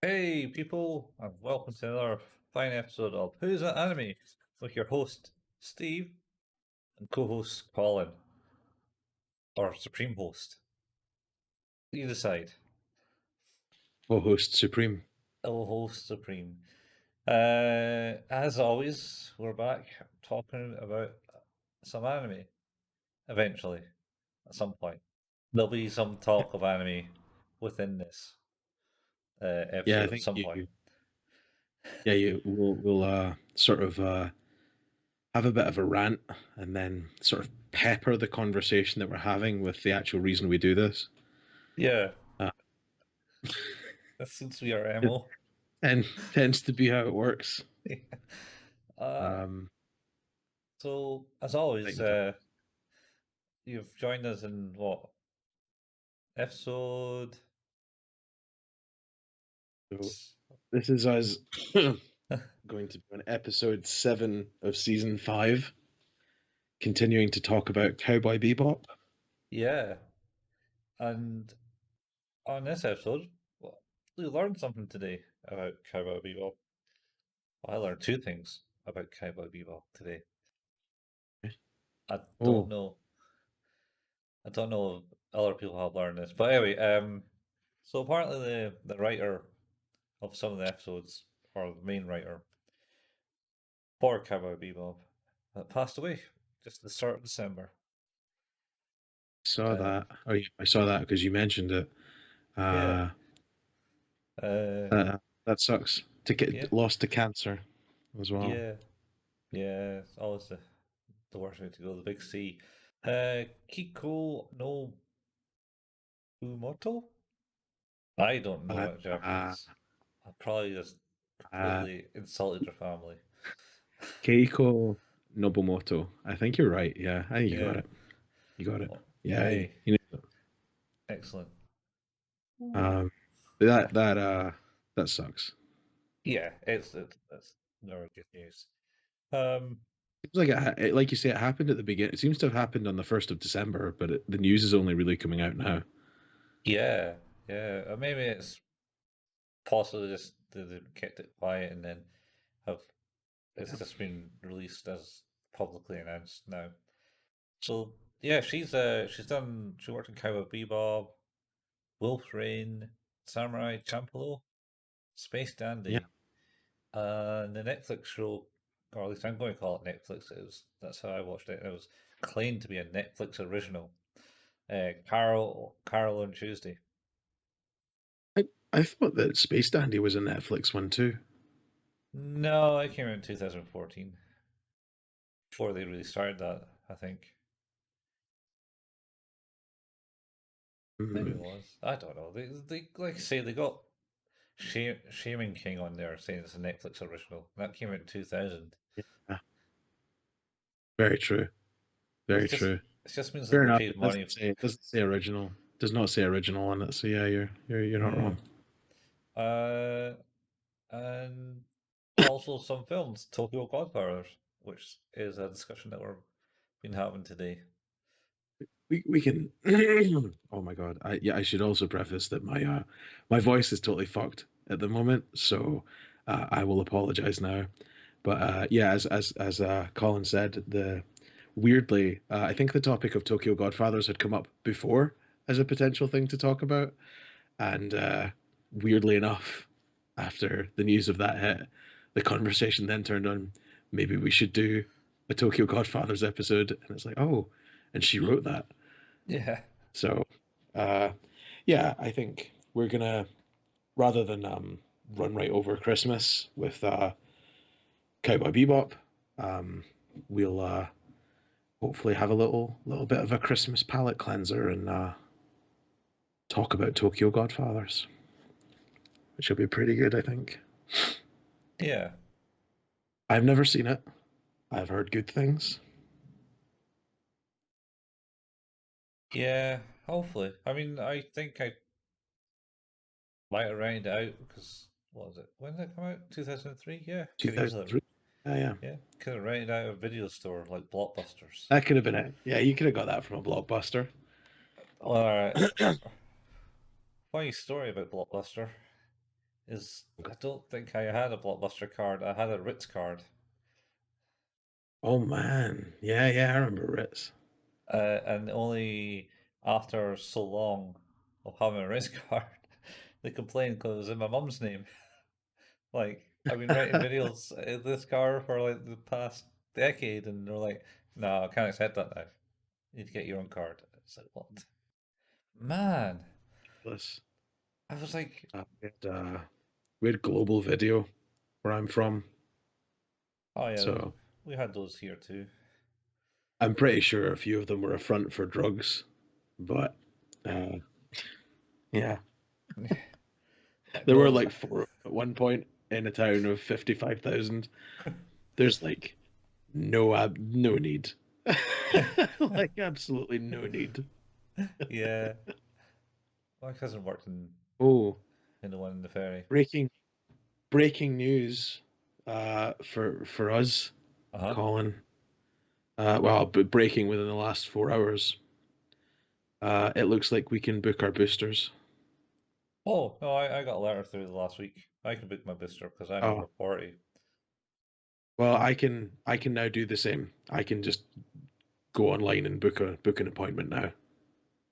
Hey people, and welcome to another fine episode of Who's That Anime with your host Steve and co-host Colin, or Supreme Host. You decide. Co-host Supreme. Oh, host Supreme. As always, we're back talking about some anime. Eventually, at some point, there'll be some talk of anime within this Yeah, I episode at think some point. you. Yeah, you. We'll sort of have a bit of a rant and then sort of pepper the conversation that we're having with the actual reason we do this. Yeah, Uh, that seems to be our it MO. tends to be how it works. uh, Um, so as I always, think that- you've joined us in what episode? so this is us going to be on episode 7 of season 5, continuing to talk about Cowboy Bebop. Yeah, and on this episode, well, we learned something today about Cowboy Bebop. Well, I learned two things about Cowboy Bebop today. I don't Oh, know. I don't know if other people have learned this, but anyway, so apparently the writer of some of the episodes, or the main writer for Cowboy Bebop, passed away just at the start of December. saw Um, that. Oh, yeah, I saw that because you mentioned it. yeah, Uh, uh, that sucks. To yeah, get lost to cancer as well. yeah, yeah. It's always the worst way to go. The big C. Kiko no Umoto. I don't know Uh, it in uh, Japanese. I probably just uh, completely insulted your family. Keiko Nobumoto. I think you're right. Yeah, I think you got Yeah. it. You got it. Well, Yeah, hey, you know. excellent. Um, that that sucks. Yeah, it's never good news. Um, Seems like like you say, it happened at the beginning. It seems to have happened on the 1st of December, but the news is only really coming out now. yeah, yeah. Or maybe it's possibly just they kept it quiet and then have it's Yeah. just been released as publicly announced now. So yeah, she worked in Cowboy Bebop, Wolf Rain, Samurai Champloo, Space Yeah. Dandy, and the Netflix show, or at least I'm going to call it Netflix. That's how I watched it. It was claimed to be a Netflix original. Carol on Tuesday. I thought that Space Dandy was a Netflix one too. No, it came out in 2014 before they really started that. I think maybe it Mm, was. I don't know. They like I say they got Shaman King on there saying it's a Netflix original. That came out in 2000. yeah, very true. Very It's just true. it just means that Fair they enough. paid It money. doesn't say original. Does not say original on it. So yeah, you're not Yeah. wrong. And also some films, Tokyo Godfathers, which is a discussion that we've been having today. We can. Oh my god! I should also preface that my voice is totally fucked at the moment, so I will apologize now. But yeah, as Colin said, the weirdly, I think the topic of Tokyo Godfathers had come up before as a potential thing to talk about, and weirdly enough, after the news of that hit, the conversation then turned on. Maybe we should do a Tokyo Godfathers episode, and it's like, oh, and she wrote that. Yeah. So, uh, yeah, I think we're gonna rather than run right over Christmas with Cowboy Bebop, um, we'll hopefully have a little bit of a Christmas palate cleanser and talk about Tokyo Godfathers, which will be pretty good, I think. Yeah. I've never seen it. I've heard good things. Yeah. Hopefully. I mean, I think I might have rented it out because, what was it? When did it come out? 2003? Yeah. 2 years ago. 2003. Yeah, Yeah. Could have rented out a video store like Blockbusters. that could have been it. Yeah, you could have got that from a blockbuster. Alright. Funny story about Blockbuster. is I don't think I had a Blockbuster card. I had a Ritz card. Oh man, yeah, I remember Ritz. And only after so long of having a Ritz card, they complained because it was in my mum's name. Like, I've been writing videos in this car for like the past decade, and they're like, no, I can't accept that now. You need to get your own card. It's like, what? Man, This I was like, we had Global Video where I'm from, oh yeah, so we had those here too. I'm pretty sure a few of them were a front for drugs, but uh, yeah, there were No, like four at one point in a town of 55,000. There's like no need, like absolutely no need. yeah, my cousin worked Oh, in the one in the ferry. breaking breaking news for us, Uh-huh. Colin. Well, but breaking within the last 4 hours. It looks like we can book our boosters. Oh, no, I got a letter through the last week. I can book my booster because I'm Oh, over 40. well, I can now do the same. I can just go online and book an appointment now.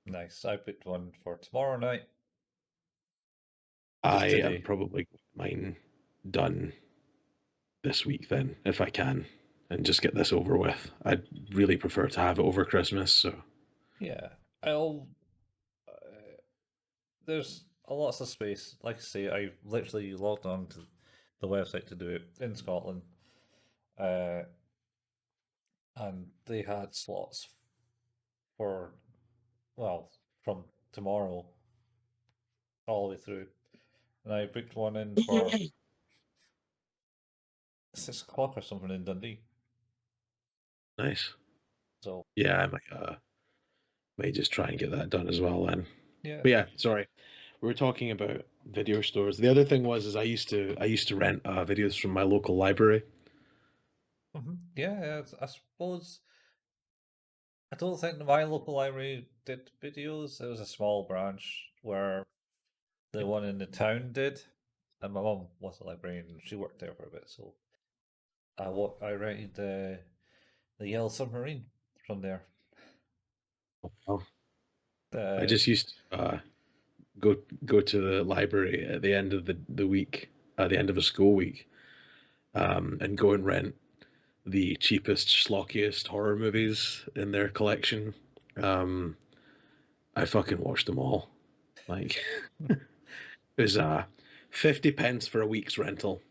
Nice. I booked one for tomorrow night, I just am today. probably mine done this week then, if I can, and just get this over with. I'd really prefer to have it over Christmas. So, Yeah. I'll. Uh, there's a lots of space. Like I say, I literally logged on to the website to do it in Scotland, uh, and they had slots for, well, from tomorrow all the way through. And I booked one in for 6 o'clock or something in Dundee. nice. So, Yeah, I might just try and get that done as well then. yeah. But yeah, sorry. We were talking about video stores. The other thing was is I used to rent videos from my local library. Yeah, I suppose. I don't think my local library did videos. It was a small branch where the one in the town did. And my mum was a librarian and she worked there for a bit. So I rented the Yellow Submarine from there. Oh, I Uh, just used to go to the library at the end of the week, at the end of a school week, and go and rent the cheapest, schlockiest horror movies in their collection. Um, I fucking watched them all. Like it was 50 pence for a week's rental.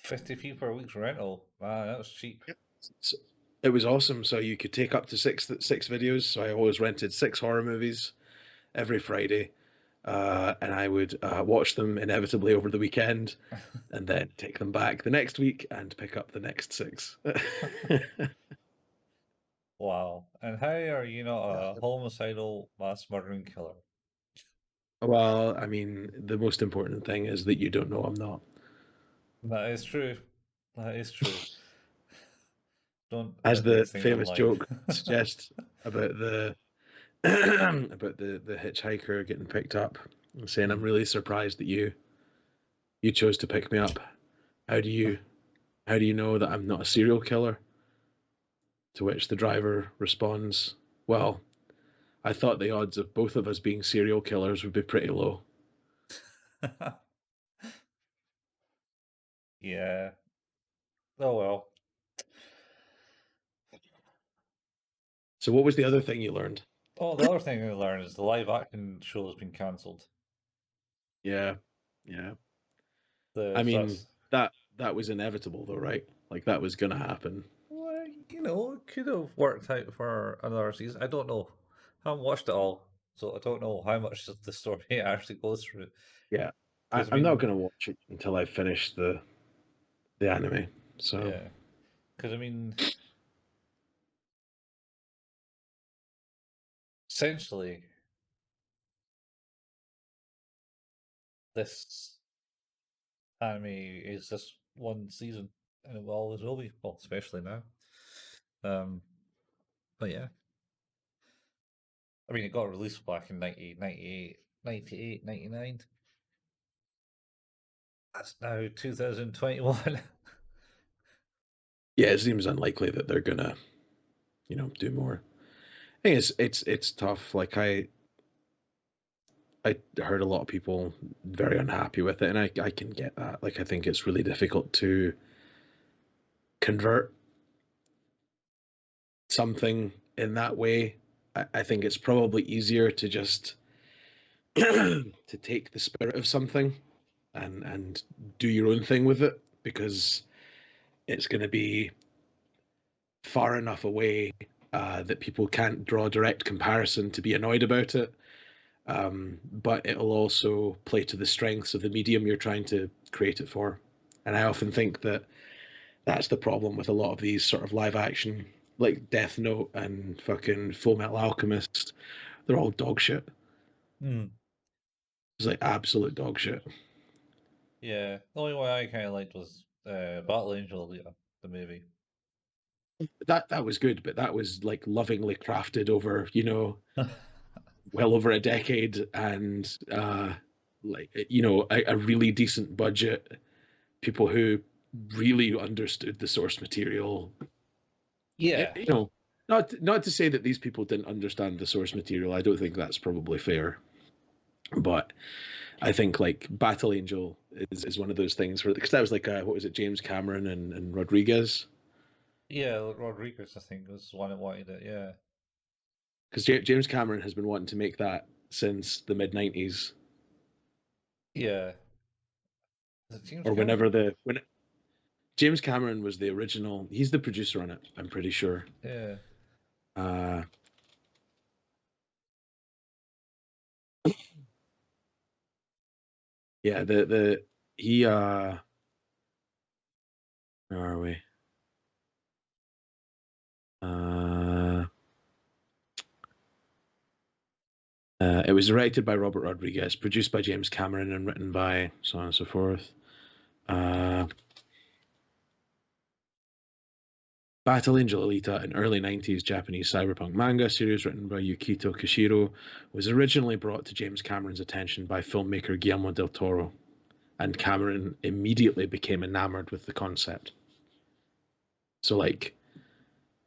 50p per week's rental. Man, that was cheap. So it was awesome. So you could take up to six videos. So I always rented 6 horror movies every Friday, and I would watch them inevitably over the weekend, and then take them back the next week and pick up the next six. Wow. And how are you not a homicidal mass murdering killer? Well, I mean, the most important thing is that you don't know I'm not. That is true. That is true. Don't As admit these the things famous online. joke suggests about the about the hitchhiker getting picked up and saying, "I'm Mm. really surprised that you chose to pick me up. How do you how do you know that I'm not a serial killer?" To which the driver responds, "Well, I thought the odds of both of us being serial killers would be pretty low." Yeah. Oh well. So, what was the other thing you learned? Oh, the other thing I learned is the live action show has been cancelled. Yeah, yeah. The I so mean that's that was inevitable, though, right? Like that was gonna happen. well, it could have worked out for another season. I don't know. I haven't watched it all, so I don't know how much of the story it actually goes through. Yeah, Because I I'm not mean, gonna watch it until I finish the anime. So, yeah. Because I mean, essentially, this anime is just one season, and it always will be. Well, especially now. Um, but yeah, I mean, it got released back in 1998, 98, 99. That's now 2021. Yeah, it seems unlikely that they're gonna, do more. I think it's tough. Like I heard a lot of people very unhappy with it, and I can get that. Like I think it's really difficult to convert something in that way. I think it's probably easier to just to take the spirit of something and do your own thing with it because it's going to be far enough away that people can't draw a direct comparison to be annoyed about it. But it'll also play to the strengths of the medium you're trying to create it for. And I often think that that's the problem with a lot of these sort of live action, like Death Note and fucking Full Metal Alchemist. They're all dog shit. Hmm. It's like absolute dog shit. Yeah, the only one I kind of liked was Battle Angel Alita, the movie. That was good, but that was like lovingly crafted over, well over a decade and like a really decent budget. People who really understood the source material. Yeah, Not to say that these people didn't understand the source material. I don't think that's probably fair. But I think like Battle Angel is one of those things where because that was like what was it, James Cameron and Rodriguez? yeah, Rodriguez, I think, was the one that wanted it. Yeah, Because James Cameron has been wanting to make that since the mid 90s yeah. Is it James or whenever Cameron? when James Cameron was the original. He's the producer on it. I'm pretty sure. Yeah, Uh, yeah, the he where are we? Uh, it was directed by Robert Rodriguez, produced by James Cameron, and written by so on and so forth. Uh, Battle Angel Alita, an early 90s Japanese cyberpunk manga series written by Yukito Kishiro, was originally brought to James Cameron's attention by filmmaker Guillermo del Toro, and Cameron immediately became enamored with the concept. So, like,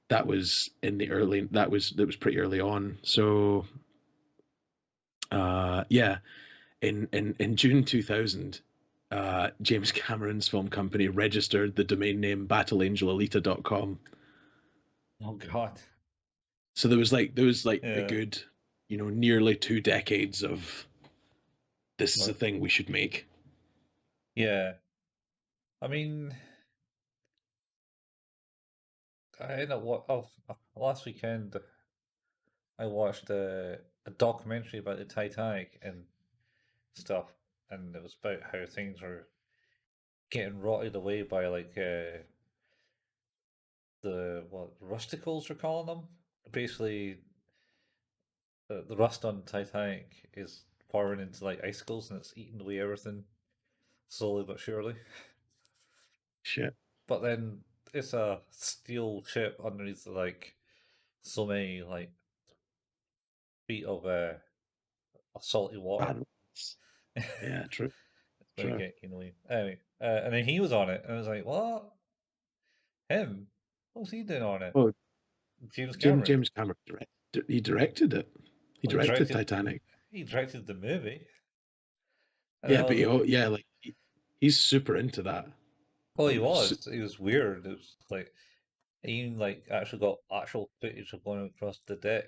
that was in the early, that was pretty early on. So, yeah, in June 2000, James Cameron's film company registered the domain name battleangelalita.com. oh God. So there was like a Yeah, good, nearly 2 decades of this is a but thing we should make. yeah. I mean, I ended up last weekend. I watched a documentary about the Titanic and stuff, and it was about how things were getting rotted away by like the what rusticles are calling them. Basically, the rust on Titanic is pouring into like icicles and it's eating away everything slowly but surely. Shit. But then it's a steel ship underneath like so many like feet of salty water. Bad ones. Yeah, true. It's going to True. get away. Anyway, and then he was on it, and I was like, "What? Him? What's he doing on it?" Oh, James James Cameron. James Cameron he directed it. He Well, directed Titanic. he directed the movie, and Yeah, I but was like, yeah, like he's super into that. "Oh, he Like, was. He was weird. It was like he even like actually got actual footage of going across the deck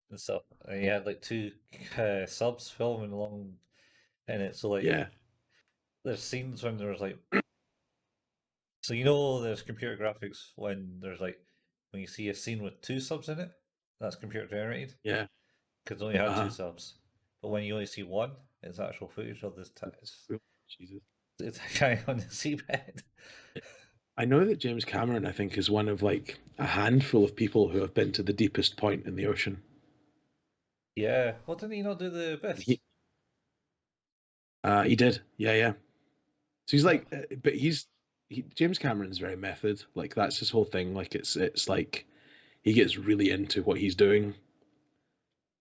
and stuff. And he had like two subs filming along in it. So like, yeah, there's scenes when there's like, so there's computer graphics when there's like when you see a scene with two subs in it, that's computer generated yeah. because it only had two Uh-huh. subs. But when you only see one, it's actual footage of this. Oh, Jesus. It's a guy on the seabed. I know that James Cameron, I think, is one of like a handful of people who have been to the deepest point in the ocean. Yeah. Well, didn't he not do the And abyss? he did, yeah, yeah. So he's Uh, like, but James Cameron's very method. Like that's his whole thing. Like it's like he gets really into what he's doing.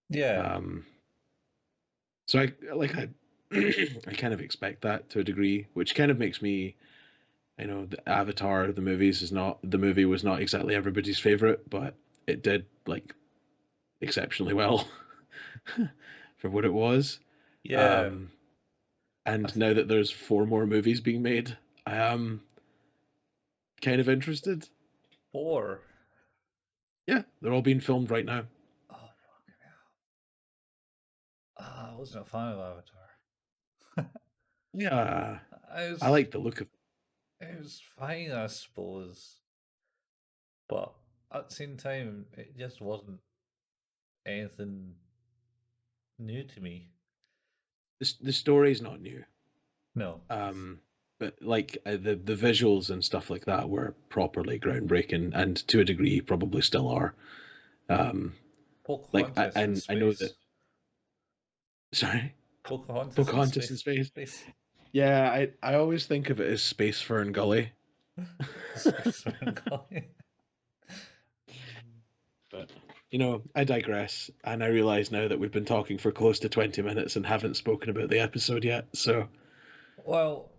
yeah. Um, so I like I kind of expect that to a degree, which kind of makes me, the Avatar, the movie was not exactly everybody's favorite, but it did like exceptionally well for what it was. Yeah, Um, I and th- now that there's four more movies being made, I am kind of interested. four. Yeah, they're all being filmed right now. Oh, fucking hell. I wasn't a fan of Avatar. Yeah, I I was, like the look of it. it was fine, I suppose, but at the same time, it just wasn't anything new to me. The story's not new. No, Um, but like the visuals and stuff like that were properly groundbreaking, and to a degree, probably still are. Um, Pocahontas in and I know that. space. Sorry, Pocahontas in Pocahontas in space. space. Space. Yeah, I always think of it as Space Fern Gully. Space Melancholy. But I digress, and I realize now that we've been talking for close to 20 minutes and haven't spoken about the episode yet. So Well,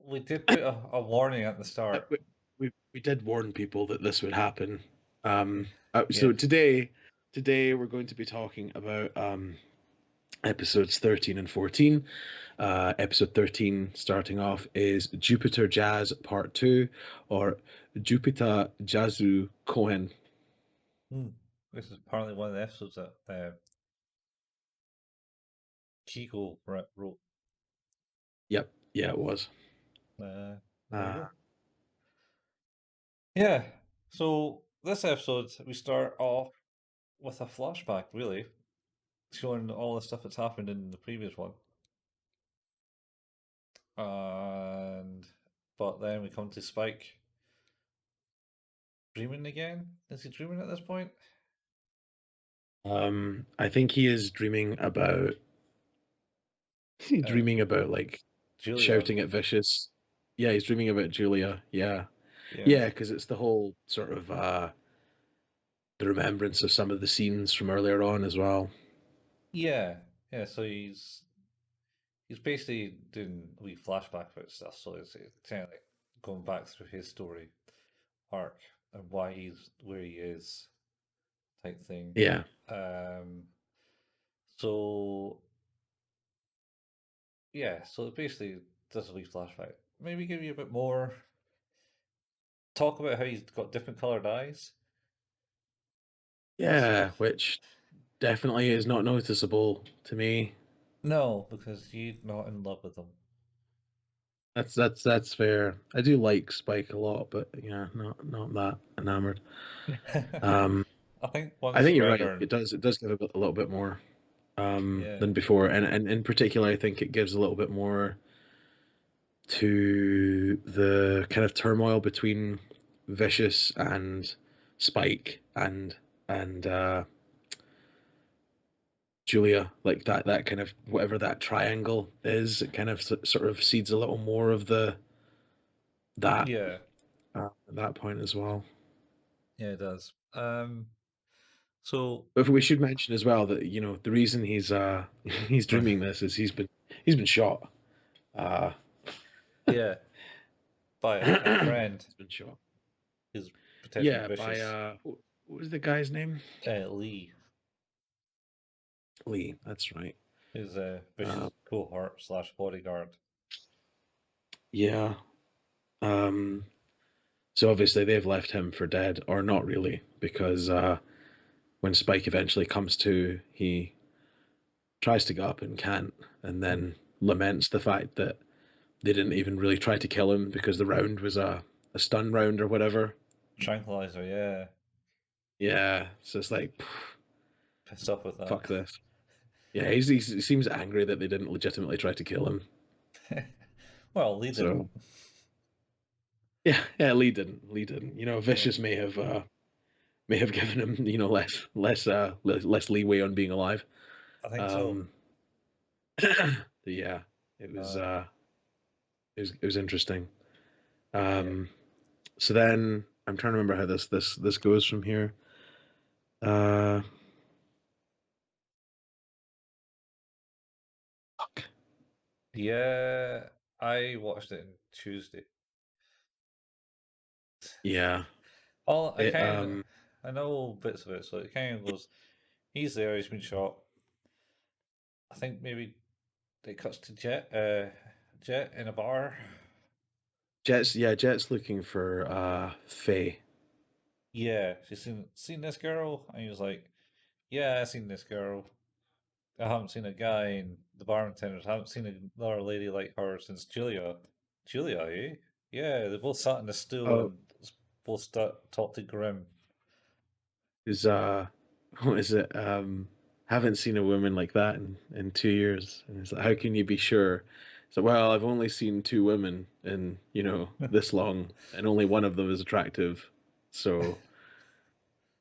we did put a warning at the uh, start. we did warn people that this would happen. So Yeah. today we're going to be talking about episodes 13 and 14. Episode 13, starting off, is Jupiter Jazz Part 2, or Jupiter Jazzu Cohen. Hmm. This is apparently one of the episodes that Chico wrote. Yep, yeah, it was. There you Uh, go. Yeah. So this episode, we start off with a flashback, really, showing all the stuff that's happened in the previous one. And but then we come to Spike dreaming again. Is he dreaming at this point? I think he is dreaming about Uh, like Julia. shouting at Vicious. Yeah, he's dreaming about Julia. Yeah, Yeah. yeah, because it's the whole sort of the remembrance of some of the scenes from earlier on as well. Yeah. Yeah. So he's basically doing a wee flashback about stuff. So it's kind of like going back through his story arc and why he's where he is, type thing. Yeah. Um. So yeah. So basically, does a wee flashback. Maybe give you a bit more. Talk about how he's got different colored eyes. That's Yeah, which definitely is not noticeable to me. no, because you're not in love with him. That's fair. I do like Spike a lot, but yeah, not that enamored. Um, I think I once think the you're right. writer, It does give a little bit more yeah, than before, and in particular, I think it gives a little bit more to the kind of turmoil between Vicious and Spike and Julia, like that kind of whatever that triangle is, it kind of sort of seeds a little more of the that yeah, at that point as well. yeah, it does. So But we should mention as well that the reason he's he's he's dreaming this is he's been shot. Uh, yeah, by a friend he's been shot. who's potentially Yeah, by vicious. what was the guy's name? Lee Lee. That's right. is a Uh, vicious cohort slash bodyguard. yeah. Um, so obviously they've left him for dead, or not really, because when Spike eventually comes to, he tries to get up and can't, and Hmm. then laments the fact that they didn't even really try to kill him because the round was a stun round or whatever. Tranquilizer, yeah, Yeah, so it's like, pissed off with that. fuck this. Yeah, he seems angry that they didn't legitimately try to kill him. Well, Lee didn't. So yeah, Lee didn't. Yeah, Vicious may have given him less leeway on being alive. I think so. Um, yeah, it was Um, uh, it was interesting. yeah, Um, so then I'm trying to remember how this goes from here. Uh, Fuck. Yeah, I watched it on Tuesday. Yeah. All I It kind of, I know bits of it, so it kind of goes. He's there. He's been shot. I think maybe it cuts to Jet in a bar. Jet's looking for Faye. Yeah, she's seen this girl, and he was like, "Yeah, I seen this girl. I haven't seen a guy." And the bartenders haven't seen another lady like her since Julia. Julia, eh? Yeah, they both sat in a stool Oh, and both talked to Grim. is what is it? Haven't seen a woman like that in 2 years. And it's like, how can you be sure? So, well, I've only seen two women in, this long, and only one of them is attractive. So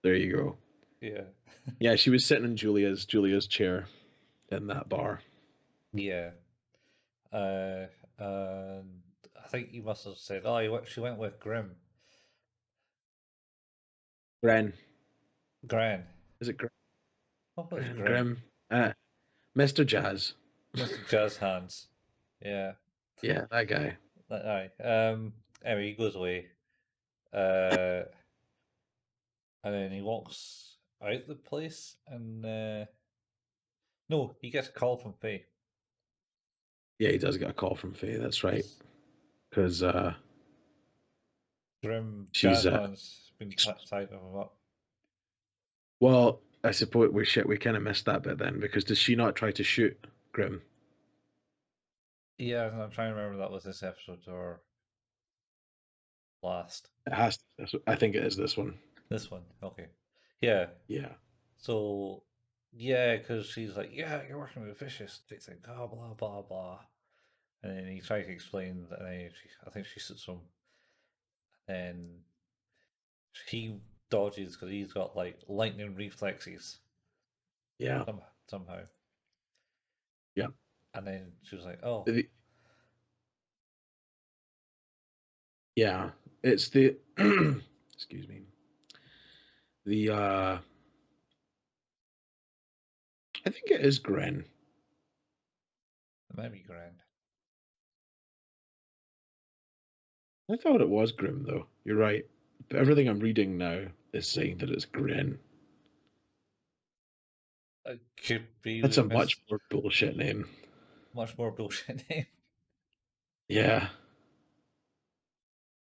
there you go. Yeah, Yeah, she was sitting in Julia's chair in that bar. yeah. Uh, and I think you must have said, "Oh, she went with Grim, Gren. Gran." Is it Gren? What was Grim? Grim. Mr. Jazz. Mr. Jazz Hands. Yeah, Yeah, that guy. aye. Anyway, he goes away. Uh, and then he walks out the place, and no, he gets a call from Faye. Yeah, he does get a call from Faye. That's right. Because Because Grim she's Jazz Hands been tied him up. well, I suppose we kind of missed that bit then because does she not try to shoot Grim? Yeah, and I'm trying to remember that was this episode or last. It has. I think it is this one. This one, okay. Yeah, Yeah, so, yeah, because she's like, yeah, you're working with Vicious. They think, oh, blah, blah, blah. And then he tries to explain, and then I think she sits him, and he dodges because he's got like lightning reflexes yeah, somehow. yeah. And then she was like, oh, The- yeah, it's the excuse me. The I think it is Gren. it might be grand. I thought it was Grim though. You're right. But everything I'm reading now is saying that it's Gren. It could be That's we a much missed more bullshit name. much more bullshit name. Yeah,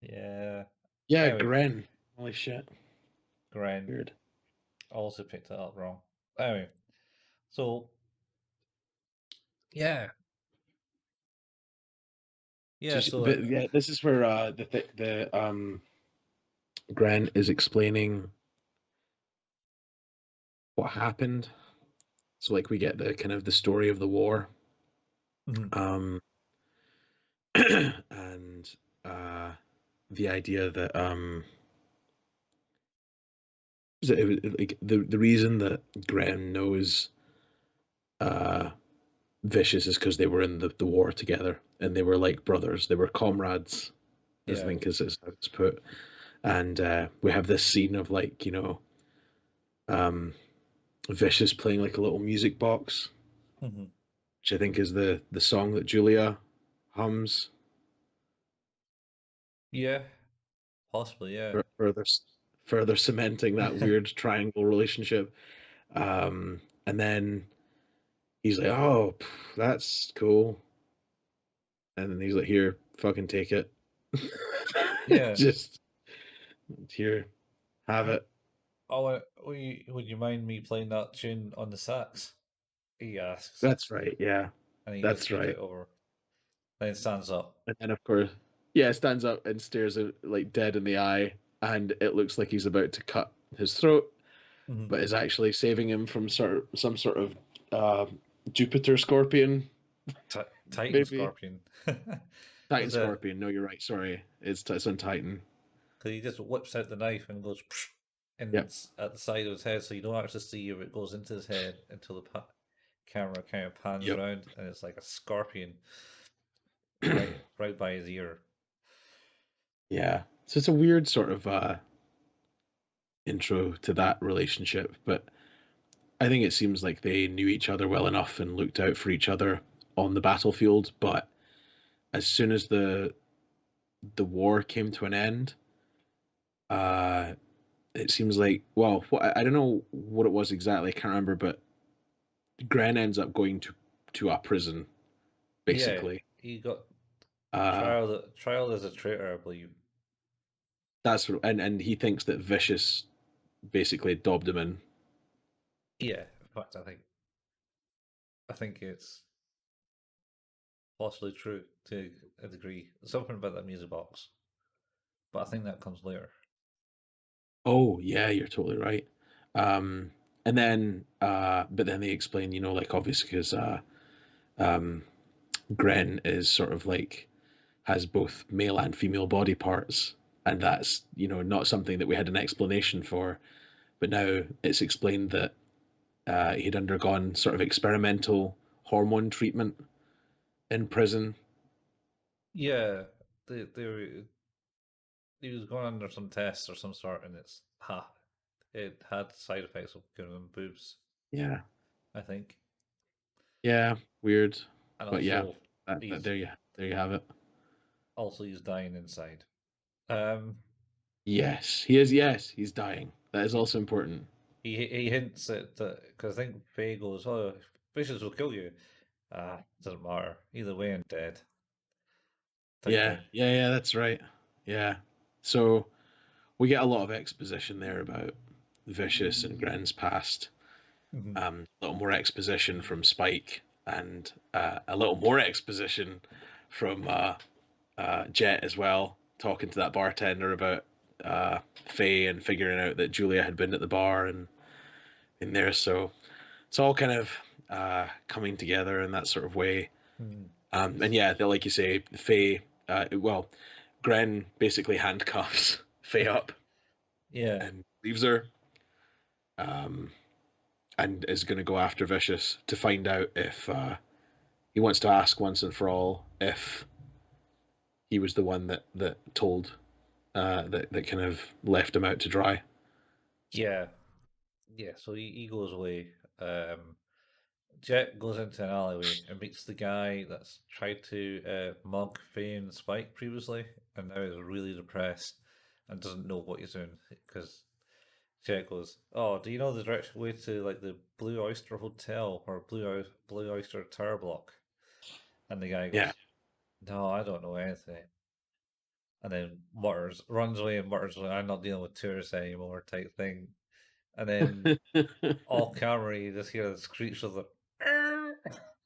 Yeah. yeah, Anyway, Gren. Holy shit. grand. Weird. Also picked it up wrong. Anyway, so yeah, yeah. So But yeah, this is where the Gren is explaining what happened. So like we get the kind of the story of the war, mhm, um, and uh, the idea that like the reason that Gren knows uh, Vicious is because they were in the war together and they were like brothers. They were comrades, as I yeah, think is how it's put. And we have this scene of like um, Vicious playing like a little music box, mhm. which I think is the song that Julia hums. Yeah, possibly, yeah, Further further cementing that weird triangle relationship. And then he's like, "Oh, that's cool," and then he's like, "Here, fucking take it, yeah. just here, have Uh, it." Oh, would you mind me playing that tune on the sax? He asks, That's right, yeah, and he just that's gives it right. over. Then stands up. And then of course, yeah, stands up and stares at like dead in the eye, and it looks like he's about to cut his throat, Mhm. but is actually saving him from some sort of uh, Jupiter scorpion, Titan maybe. Scorpion. Titan Because Scorpion. No, you're right. Sorry, it's on Titan. he just whips out the knife and goes psh, and Yep. it's at the side of his head, so you don't actually see if it goes into his head until the camera kind of pans Yep. around, and it's like a scorpion right by his ear. Yeah. So it's a weird sort of intro to that relationship, but I think it seems like they knew each other well enough and looked out for each other on the battlefield, but as soon as the war came to an end, uh, it seems like, well, I don't know what it was exactly. I can't remember, but Gren ends up going to a prison Yeah, basically. he got Uh, trial as a traitor, I believe. and he thinks that Vicious basically dobbed him in. Yeah, in fact, I think it's possibly true to a degree. Something about that music box, but I think that comes later. Oh yeah, you're totally right. Um, and then, but then they explain, like obviously because um, Gren is sort of like has both male and female body parts, and that's not something that we had an explanation for. But now it's explained that he'd undergone sort of experimental hormone treatment in prison. Yeah, he was going under some tests or some sort, and it had side effects of giving him boobs, Yeah, I think, yeah, weird, and but yeah, also he's there you have it. he's dying inside. Um, Yes, he is. Yes, he's dying. That is he also important. he hints at that because I think Faye goes, "Oh, fishes will kill you." Ah, doesn't matter. Either way, I'm dead. Type Yeah, thing. yeah, yeah. That's right. Yeah. So we get a lot of exposition there about Vicious and Gren's past. Mhm. A little more exposition from Spike, and a little more exposition from Jet as well, talking to that bartender about Faye and figuring out that Julia had been at the bar and in there. So it's all kind of coming together in that sort of way. Mm. And yeah, like you say, Faye, well, Gren basically handcuffs Faye up Yeah, and leaves her, um, and is going to go after Vicious to find out if he wants to ask once and for all if he was the one that told that kind of left him out to dry. yeah, yeah. So he goes away. Jet goes into an alleyway and meets the guy that's tried to mug Faye and Spike previously, and now is really depressed and doesn't know what he's doing because Jet goes, "Oh, do you know the direct way to like the Blue Oyster Hotel or Blue Oyster Tower Block?" And the guy Yeah. goes, "No, I don't know anything." And then mutters, runs away and mutters, "I'm not dealing with tourists anymore," type thing. And then all camera, you just hear the screech of the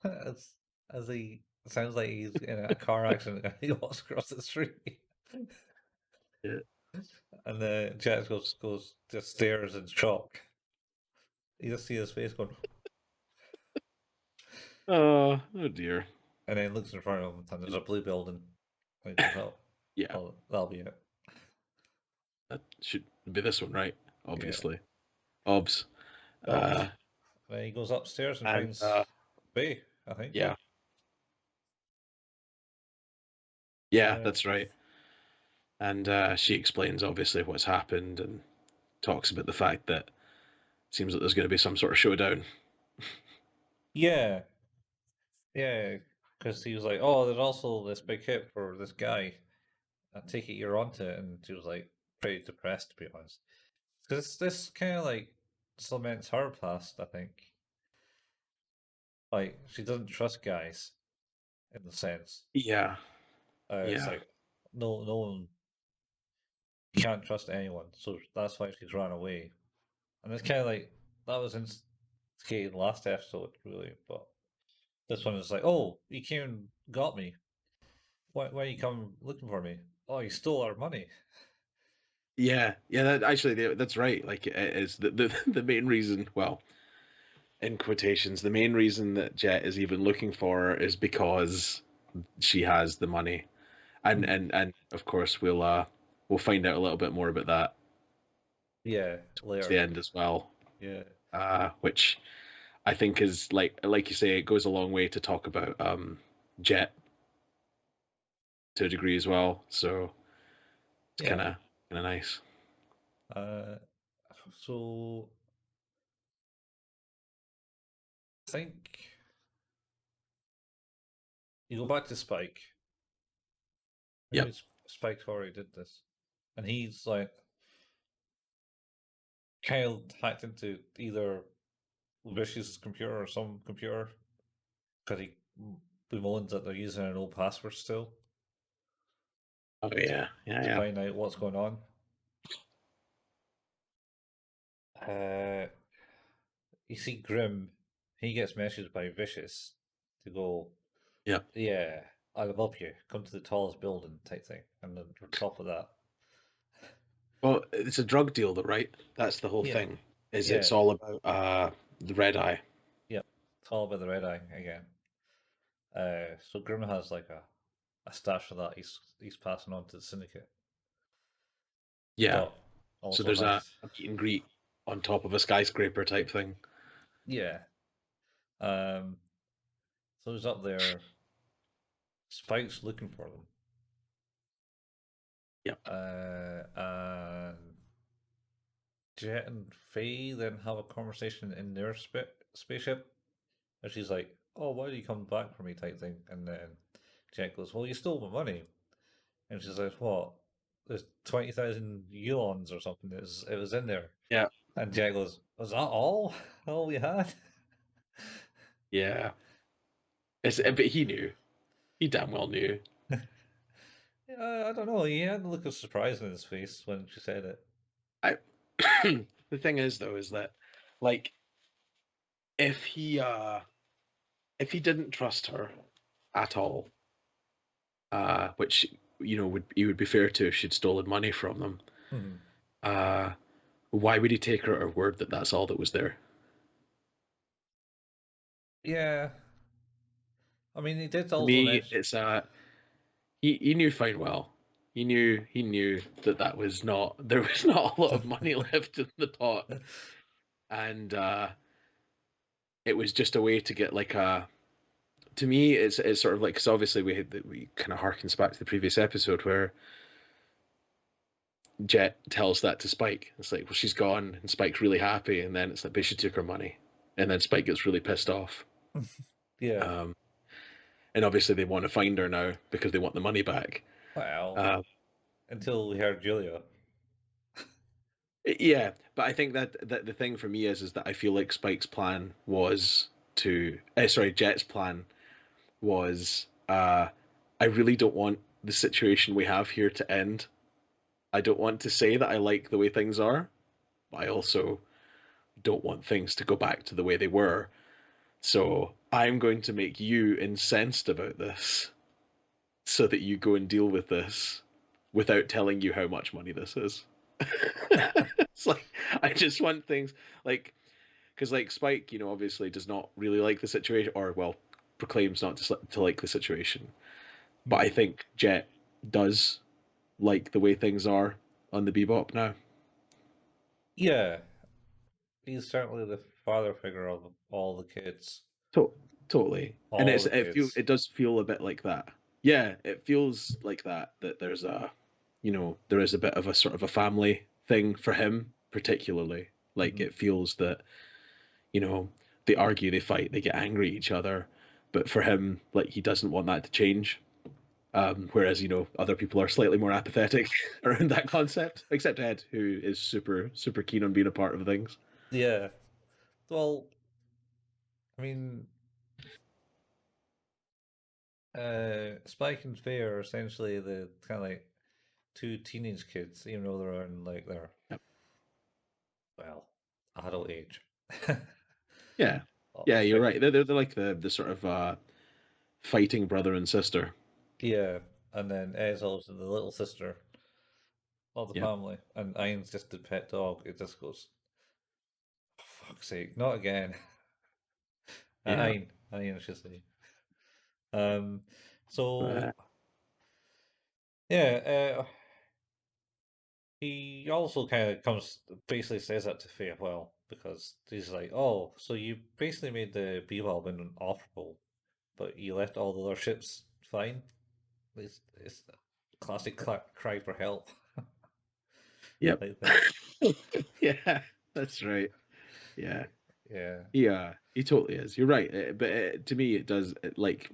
as as he sounds like he's in a car accident and he walks across the street. Yeah. And the Jet goes just stares in shock. You just see his face going, Oh dear. and then looks in front of him and there's a blue building. And he goes, Yeah, that'll be it. that should be this one, right? Yeah. Obviously, obs. Oh, Uh, then he goes upstairs and and finds Bay, I think. yeah, yeah, Uh, that's right. And she explains obviously what's happened and talks about the fact that it seems like there's going to be some sort of showdown. yeah, yeah, because he was like, "Oh, there's also this big hit for this guy. I take it you're onto it," and she was like pretty depressed to be honest. Because this kind of like cements her past, I think. Like she doesn't trust guys in the sense. Yeah, It's yeah, like no one you can't trust anyone, so that's why she's run away. And it's kind of like that was instigated last episode, really, but this one is like, oh, you came and got me. Why you come looking for me? Oh, you stole our money. yeah, yeah. That actually, that's right. Like, it is the main reason. Well, in quotations, the main reason that Jet is even looking for her is because she has the money, and Hmm. and of course we'll find out a little bit more about that Yeah, towards the later. end as well. Yeah, Which I think is like you say, it goes a long way to talk about Jet to a degree as well. So it's kind yeah. of nice. Uh, so I think You go back to Spike. Yep. Maybe Spike already did this, and he's like kind of hacked into either Vicious' computer or some computer because he bemoans that they're using an old password still Oh yeah, yeah, to yeah. find out what's going on. Uh, you see Grim, he gets messaged by Vicious to go, Yep. yeah, I'll help you. Come to the tallest building type thing. And then on top of that, Well, it's a drug deal, though, right? That's the whole yeah, thing. Is yeah, it's all about the red eye. yeah, it's all about the red eye again. So Grim has like a stash of that he's passing on to the syndicate, Yeah. but So also there's has a meet and greet on top of a skyscraper type thing. yeah. Um, so he's up there. Spike's looking for them. Yep. And Jet and Faye then have a conversation in their spaceship, and she's like, "Oh, why do you come back for me?" type thing, and then Jet goes, "Well, you stole my money," and she's like, "What? There's 20,000 yulons or something. It was in there." Yeah. And Jet goes, "Was that all? All we had?" Yeah. But he knew. He damn well knew. Yeah, I don't know. He had a look of surprise on his face when she said it. I the thing is though is that like if he uh if he didn't trust her at all, which would he would be fair to if she'd stolen money from them, Mhm. uh why would he take her at her word that that's all that was there? Yeah, I mean, he did To also me, mention. it's he knew fine well. He knew that that was not there was not a lot of money left in the pot, and it was just a way to get like a. To me, it's sort of like because obviously we kind of harkens back to the previous episode where Jet tells that to Spike. It's like, well, she's gone, and Spike's really happy, and then it's like, but she took her money, and then Spike gets really pissed off. Yeah, Um, and obviously they want to find her now because they want the money back. well, Uh, until we heard Julia. Yeah, but I think that the thing for me is that I feel like Spike's plan was Jet's plan was I really don't want the situation we have here to end. I don't want to say that I like the way things are, but I also don't want things to go back to the way they were. So I'm going to make you incensed about this so that you go and deal with this without telling you how much money this is. It's like I just want things like because like Spike, obviously does not really like the situation, or well, proclaims not to like the situation. But I Hmm. think Jet does like the way things are on the Bebop now. Yeah, he's certainly the father figure of all the kids. To- totally, and All the kids. it does feel a bit like that. Yeah, it feels like that. That there's there is a bit of a sort of a family thing for him, particularly. Like Hmm. it feels that you know they argue, they fight, they get angry at each other, but for him, like he doesn't want that to change. Whereas other people are slightly more apathetic around that concept, except Ed, who is super super keen on being a part of things. Yeah. Well, I mean, Spike and Faye are essentially the kind of like two teenage kids, even though they're in like their Yep. well adult age. Yeah, Oh, yeah, you're right. They're like the sort of fighting brother and sister. yeah, and then Ezel's the little sister of the Yep. family, and Ain's just the pet dog. It just goes, for fuck's sake, not again. Yeah. Ain, I should say. Um, so Uh, yeah, he also kind of basically says that to Faye as well, because he's like, "Oh, so you basically made the Bebop inoperable, but you left all the other ships fine." It's a classic cry for help, yep. I think. Yeah, that's right. Yeah. Yeah. He totally is. You're right. But to me, it does like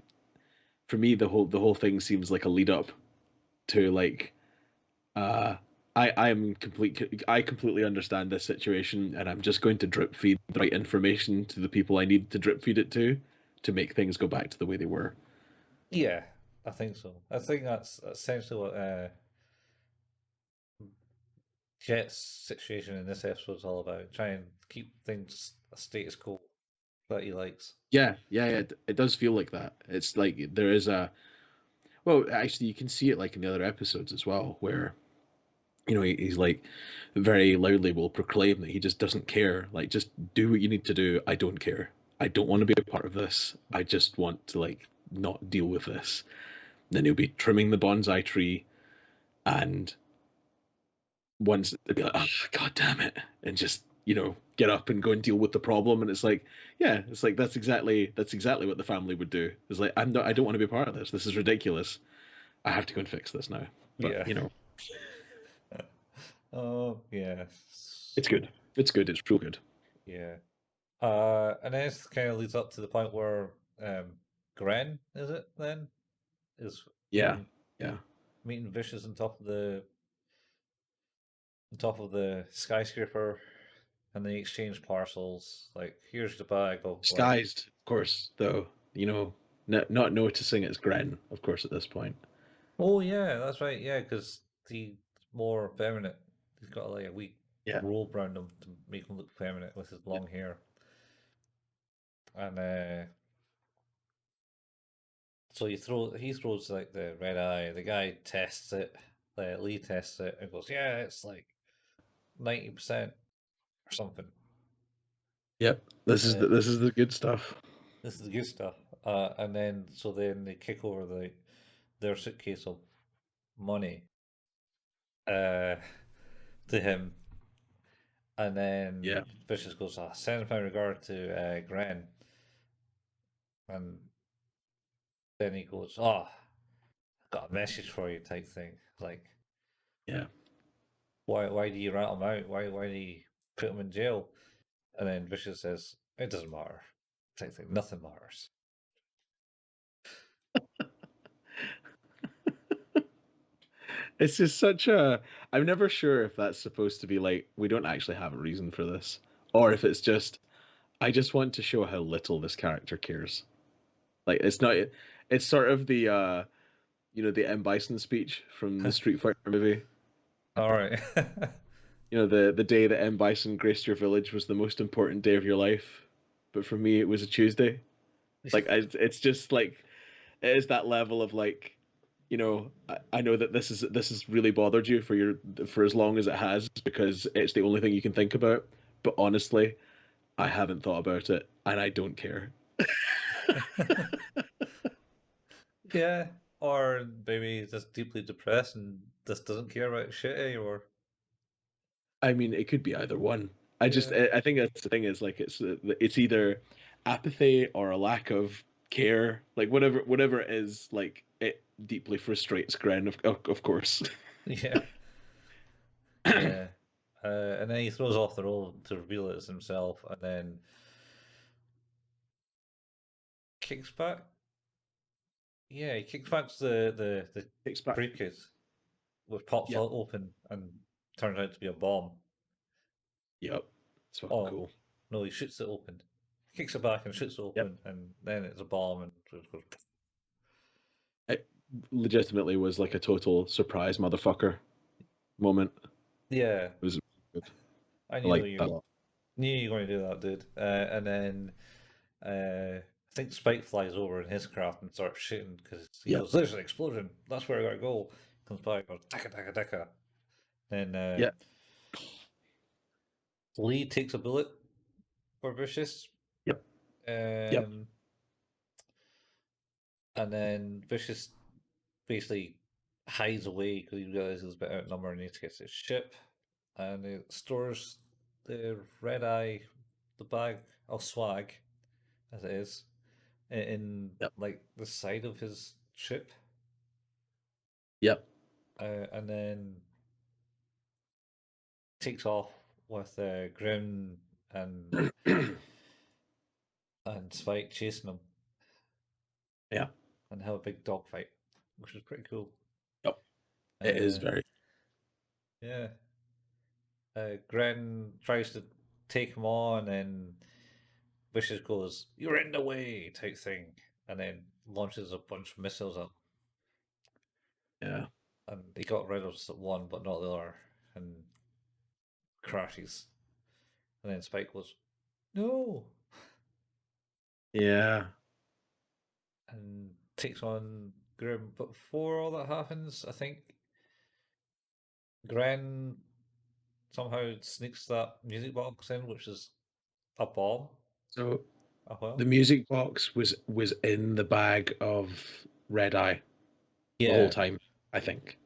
for me, the whole thing seems like a lead up to like uh I completely understand this situation, and I'm just going to drip feed the right information to the people I need to drip feed it to make things go back to the way they were. Yeah, I think so. I think that's essentially what Jet's situation in this episode is all about. Try and keep things a status quo that he likes. Yeah, it does feel like that. It's like there is a well, actually, you can see it like in the other episodes as well, where he's like very loudly will proclaim that he just doesn't care. Like, just do what you need to do. I don't care. I don't want to be a part of this. I just want to like not deal with this. Then he'll be trimming the bonsai tree, and once they'd be like, "Oh, god damn it," and just get up and go and deal with the problem. And it's like, yeah, it's like that's exactly what the family would do. It's like, I don't want to be a part of this. This is ridiculous. I have to go and fix this now. But Yeah. Oh, yeah. it's good. It's good. It's real good. Yeah. And then it kind of leads up to the point where Gren, is it then? Is Yeah, meeting yeah. meeting Vicious on top of the skyscraper, and they exchange parcels. Like, here's the bag of like, Disguised, of course, though. Not noticing it's Gren, of course, at this point. oh yeah, that's right, yeah, because he's more feminine. He's got like a wee Yeah, robe around him to make him look feminine with his long hair, and so he throws like the red eye. The guy tests it. Lee tests it and goes, yeah, it's like 90% or something. yep. This is Uh, the good stuff. this is the good stuff. And then they kick over their suitcase of money uh, to him, and then Yeah, Vicious goes, send my regard to Gren, and then he goes, got a message for you, type thing. Like, yeah. why do you rat him out? Why do you put him in jail? And then Vicious says, it doesn't matter. Type thing. Nothing matters. It's just such a. I'm never sure if that's supposed to be like we don't actually have a reason for this, or if it's just I just want to show how little this character cares. Like it's not. It's sort of the M Bison speech from the Street Fighter movie. All right. The day that M Bison graced your village was the most important day of your life, but for me it was a Tuesday. Like it's just like it is that level of like I know that this has really bothered you for as long as it has because it's the only thing you can think about. But honestly, I haven't thought about it, and I don't care. Yeah. Or maybe he's just deeply depressed and just doesn't care about shit anymore. I mean, it could be either one. I just Yeah. I think that's the thing is like it's either apathy or a lack of care, like whatever it is, like it deeply frustrates Gren, of course. Yeah. Yeah. And then he throws off the roll to reveal it as himself, and then kicks back. Yeah, he kicks back to the Takes back. briefcase, which pops Yep, open and turns out to be a bomb. yep. It's fucking Oh, cool. no, he shoots it open. He kicks it back and shoots it Yep. open, and then it's a bomb, and it goes. It legitimately was like a total surprise motherfucker moment. Yeah, It was good. I I like that a lot. knew you were going to do that, dude. And then I think Spike flies over in his craft and starts shooting because he Yep. goes, "There's an explosion. That's where I gotta go." Comes back, goes, "Daka daka daka." Then Yeah. Lee takes a bullet for Vicious, Yep. Yep. um, and then Vicious basically hides away because he realizes he's a bit outnumbered and needs to get to his ship, and it stores the red eye, the bag of swag, as it is, in Yep. like the side of his ship, Yep. and then takes off with Grim and Spike chasing him, Yeah. and have a big dog fight, which is pretty cool. Yep. It is Uh, very. yeah. Gren tries to take him on, and Vicious goes, "You're in the way," type thing, and then launches a bunch of missiles up. Yeah. And he got rid of one, but not the other, and crashes. And then Spike goes, "No," Yeah. and takes on Grim. But before all that happens, I think Gren somehow sneaks that music box in, which is a bomb. So Oh well. the music box was in the bag of Red Eye the whole Yeah, time, I think.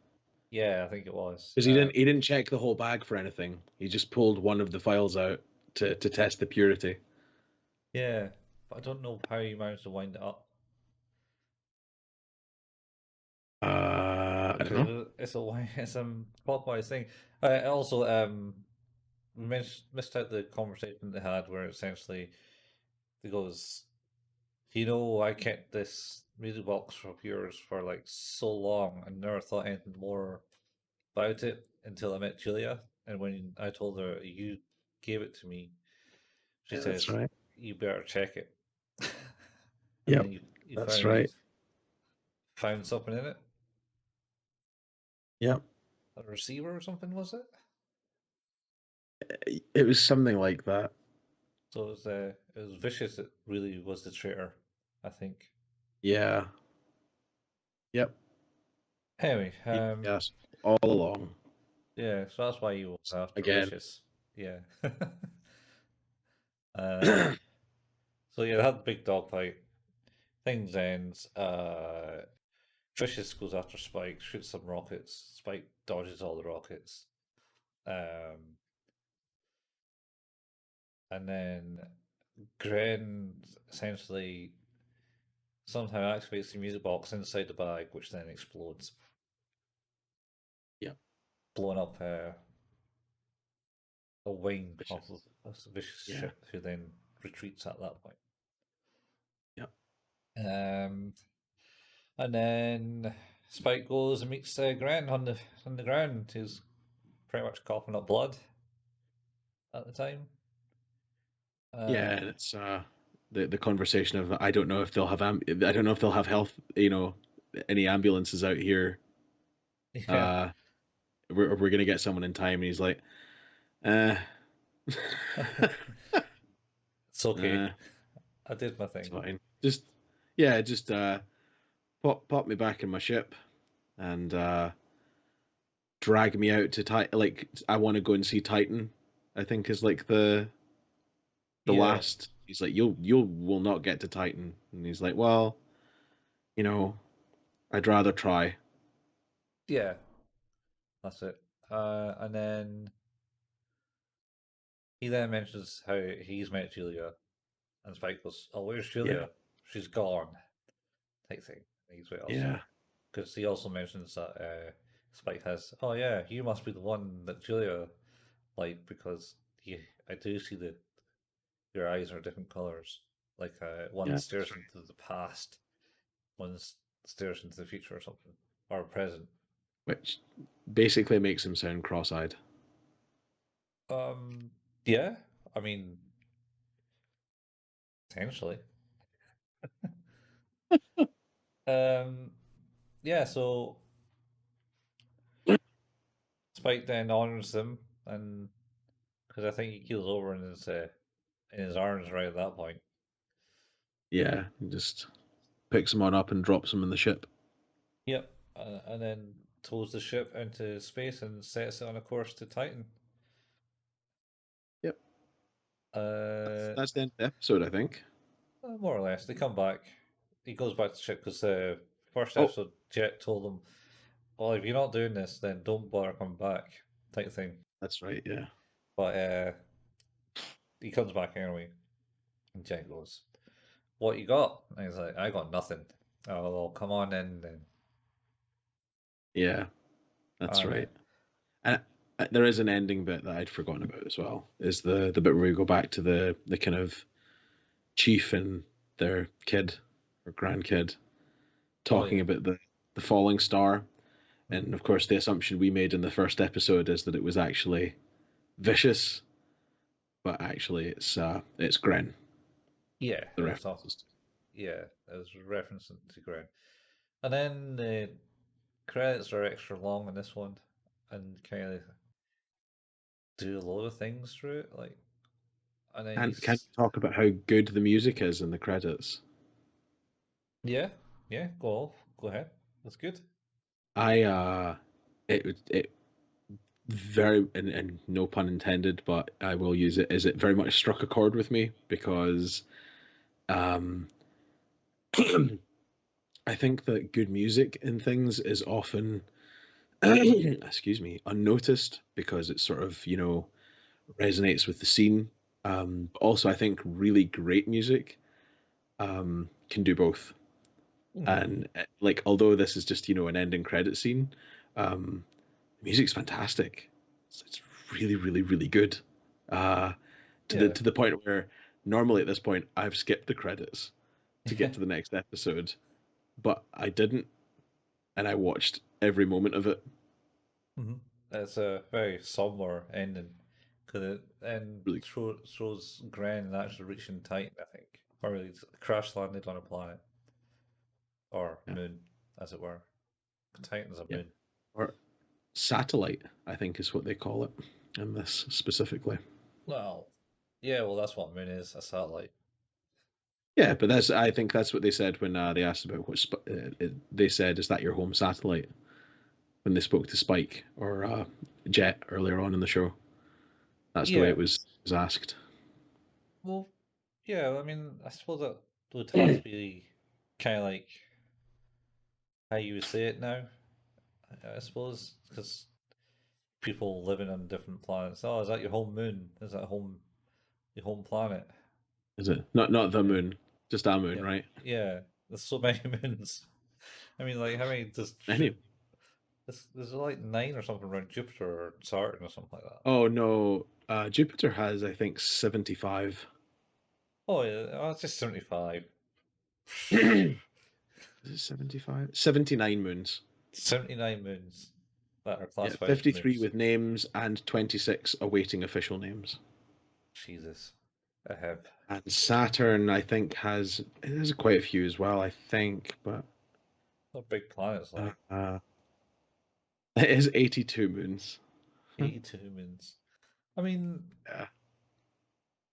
yeah, I think it was. Because he didn't check the whole bag for anything. He just pulled one of the files out to test the purity. Yeah, but I don't know how he managed to wind it up I don't know. because it's a clockwise thing. Also, we missed out the conversation they had where essentially he goes, I kept this music box of yours for like so long and never thought anything more about it until I met Julia. And when I told her you gave it to me, she Yeah, that's says, right. you better check it." And Yep, then you that's found right. something in it, Yep. a receiver or something, was it? It was something like that. So it was Vicious that really was the traitor, I think. Yeah. Yep. Anyway, Yes. All along. yeah, so that's why you was after Again. Vicious. Yeah. uh, so yeah, they had the big dog fight. Things ends. Vicious goes after Spike, shoots some rockets. Spike dodges all the rockets. Um, and then Gren essentially somehow activates the music box inside the bag, which then explodes, Yep. blowing up a wing of Vicious. a Vicious Yeah. ship, who then retreats at that point. Yep. Um, and then Spike goes and meets Gren on the ground, who's pretty much coughing up blood at the time. Yeah, and it's the conversation of I don't know if they'll have I don't know if they'll have health, any ambulances out here. Yeah, Uh, we're gonna get someone in time, and he's like, uh, it's okay. uh, I did my it's thing. fine. Just yeah, just pop me back in my ship and drag me out to Titan. Like I want to go and see Titan. I think is like the Yeah, last. He's like, you will not get to Titan, and he's like, well, you know, I'd rather try. yeah, that's it. And then he then mentions how he's met Julia, and Spike goes, "Oh, where's Yeah, Julia? She's gone." Type thing. He's way also yeah, because he also mentions that Spike has. "Oh yeah, you must be the one that Julia liked because I do see that your eyes are different colors. Like one yeah. That's stares right. into the past, one stares into the future or something, or present." Which basically makes him sound cross-eyed. Yeah, I mean, potentially. Um, yeah. So Spike then honors them, and because I think he keels over in his arms right at that point. Yeah, he just picks him on up and drops him in the ship. Yep, and then tows the ship into space and sets it on a course to Titan. Yep, Uh, that's the end of the episode, I think. More or less, they come back. He goes back to the ship because first Oh, episode, Jet told him, "Well, if you're not doing this, then don't bother coming back," type thing. that's right. Yeah, But he comes back anyway, and Jet goes, "What you got?" And he's like, "I got nothing." "Oh, well, come on in then." yeah, that's And right. And there is an ending bit that I'd forgotten about as well. Is the bit where we go back to the kind of chief and their kid or grandkid talking yeah. about the falling star, Mhm. and of course the assumption we made in the first episode is that it was actually vicious, but actually it's Gren. Yeah, The it was all. references. Yeah, it was referencing to Gren. And then the credits are extra long in this one, and kind of do a lot of things through it. Like, and then Can you talk about how good the music is in the credits? yeah, yeah, go ahead. That's good. I it very and no pun intended, but I will use it. Is it very much struck a chord with me because um, I think that good music in things is often excuse me unnoticed because it sort of resonates with the scene. But also, I think really great music can do both. Hmm. And like, although this is just an ending credit scene, um, the music's fantastic. It's really, really, really good. Uh, Yeah. to the point where normally at this point I've skipped the credits to get to the next episode, but I didn't, and I watched every moment of it. Hmm. It's a very somber ending because it and Really, shows Gren actually reaching Titan, I think, or he's crash landed on a planet or yeah, moon, as it were. Titan's a yeah. moon. Or satellite, I think is what they call it in this specifically. Well, yeah, well, that's what moon is, a satellite. Yeah, but I think that's what they said when they asked about they said, "Is that your home satellite?" When they spoke to Spike or Jet earlier on in the show. That's the way Yeah, it was asked. well, yeah, I mean, I suppose that would have to be kind of like how you would say it now, I suppose, because people living on different planets. Oh, is that your home moon? Is that your home planet? Is it not the Yeah, moon, just our moon, yeah, right? yeah. There's so many moons. I mean, like, how many does Any? there's like nine or something around Jupiter or Saturn or something like that. Oh no, Jupiter has I think 75. Oh yeah, oh, it's just 75. Is it 75? 79 moons. 79 moons that are Yeah, classified as 53 moons. with names and 26 awaiting official names. Jesus, I have. And Saturn, I think, has quite a few as well. I think, but What big planets uh, like uh, it is 82 moons. 82 moons. I mean, Yeah.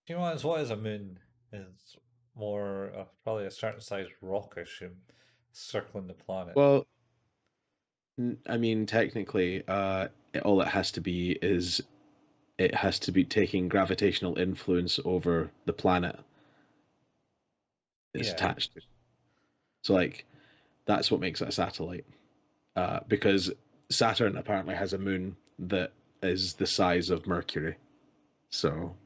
you know what is a moon? It's more probably a certain size rock, I assume, circling the planet. Well, I mean, technically, all it has to be is it has to be taking gravitational influence over the planet it's Yeah. attached to. So, like, that's what makes it a satellite. Because Saturn apparently has a moon that is the size of Mercury. So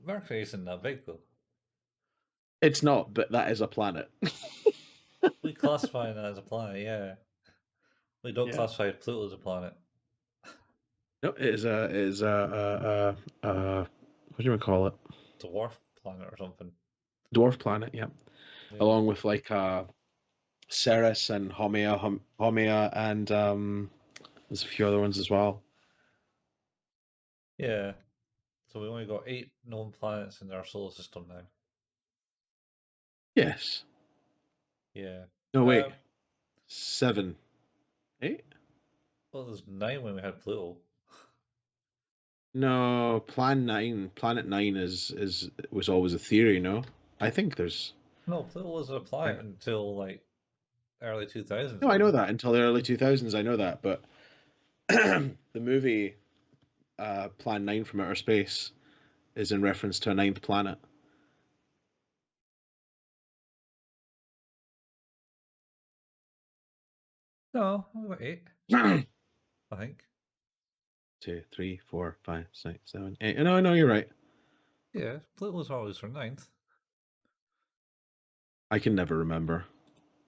Mercury isn't that big though. it's not, but that is a planet. We classify it as a planet, yeah. We don't Yeah. classify Pluto as a planet. No, what do you call it? Dwarf planet or something. Dwarf planet. Yeah, Yeah. along with like Ceres and Haumea, and there's a few other ones as well. Yeah. So we only got 8 known planets in our solar system now. Yes. Yeah. No, wait. Um, 7, 8? well, there's 9 when we had Pluto. No, Planet 9 is was always a theory. No, I think there's. No, Pluto wasn't a I, planet until like early 2000s, no, I know maybe. that until the early 2000s. I know that, but the movie Plan 9 from Outer Space is in reference to a ninth planet. No, we got 8, I think. 2, 3, 4, 5, 6, 7, 8. No, no, you're right. Yeah, Pluto was always for ninth. I can never remember.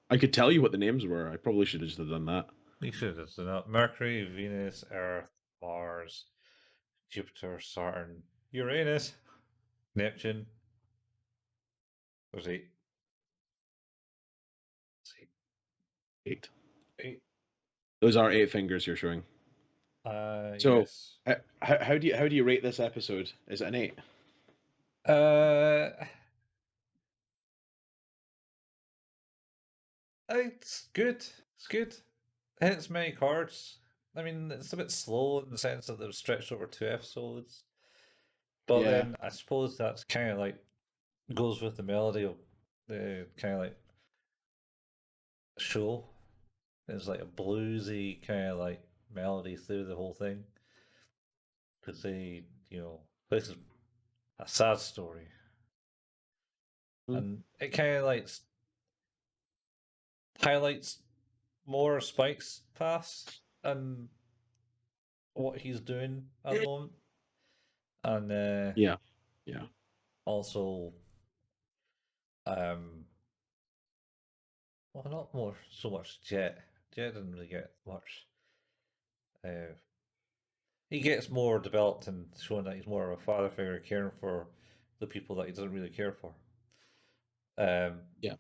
I could tell you what the names were. I probably should have just done that. We should have done that. Mercury, Venus, Earth, Mars, Jupiter, Saturn, Uranus, Neptune. There's 8. 8. Eight. Those are 8 fingers you're showing. So, Yes. how do you rate this episode? Is it an 8? Uh, it's good. It's good. It hits many cards. I mean, it's a bit slow in the sense that they're stretched over 2 episodes. But Yeah. then I suppose that's kind of like goes with the melody of the kind of like show. There's like a bluesy kind of like melody through the whole thing. Because this is a sad story. Mm. And it kind of like highlights more Spike's past and what he's doing at the moment. And Yeah. Yeah. also, um, well, not more so much Jet. Jet didn't really get much. Uh, he gets more developed and showing that he's more of a father figure, caring for the people that he doesn't really care for. Um, Yeah.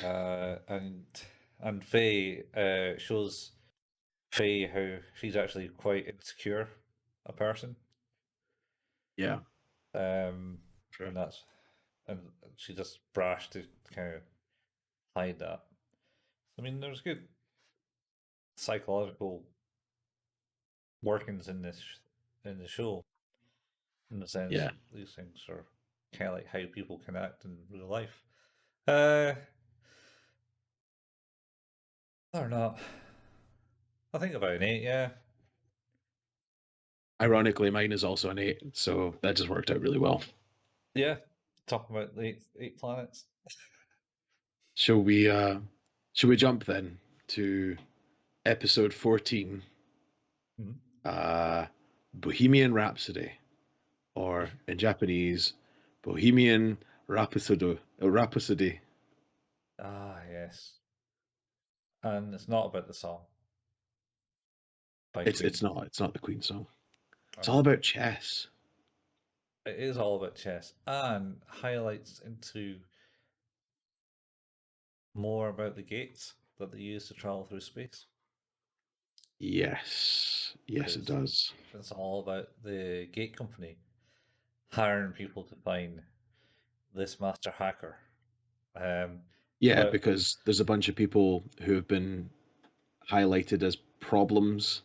uh, and and Faye shows Faye how she's actually quite insecure a person. Yeah. Um, True. and that's and she just brash to kind of hide that. I mean, there's good psychological workings in in the show, in the sense Yeah. that these things are kind of like how people can act in real life. Uh, or not. I think about an 8. Yeah, Ironically, mine is also an 8, so that just worked out really well. yeah. Talking about the eight planets. Shall we jump then to episode 14, Mhm. uh Bohemian Rhapsody, or in Japanese, Bohemian Rhapsody. Ah, yes. And it's not about the song by Queen. It's not the Queen song. It's all And about chess. it is all about chess and highlights into more about the gates that they use to travel through space. Yes. Yes, it Because does. it's all about the gate company hiring people to find this master hacker. Um, Yeah, but because there's a bunch of people who have been highlighted as problems,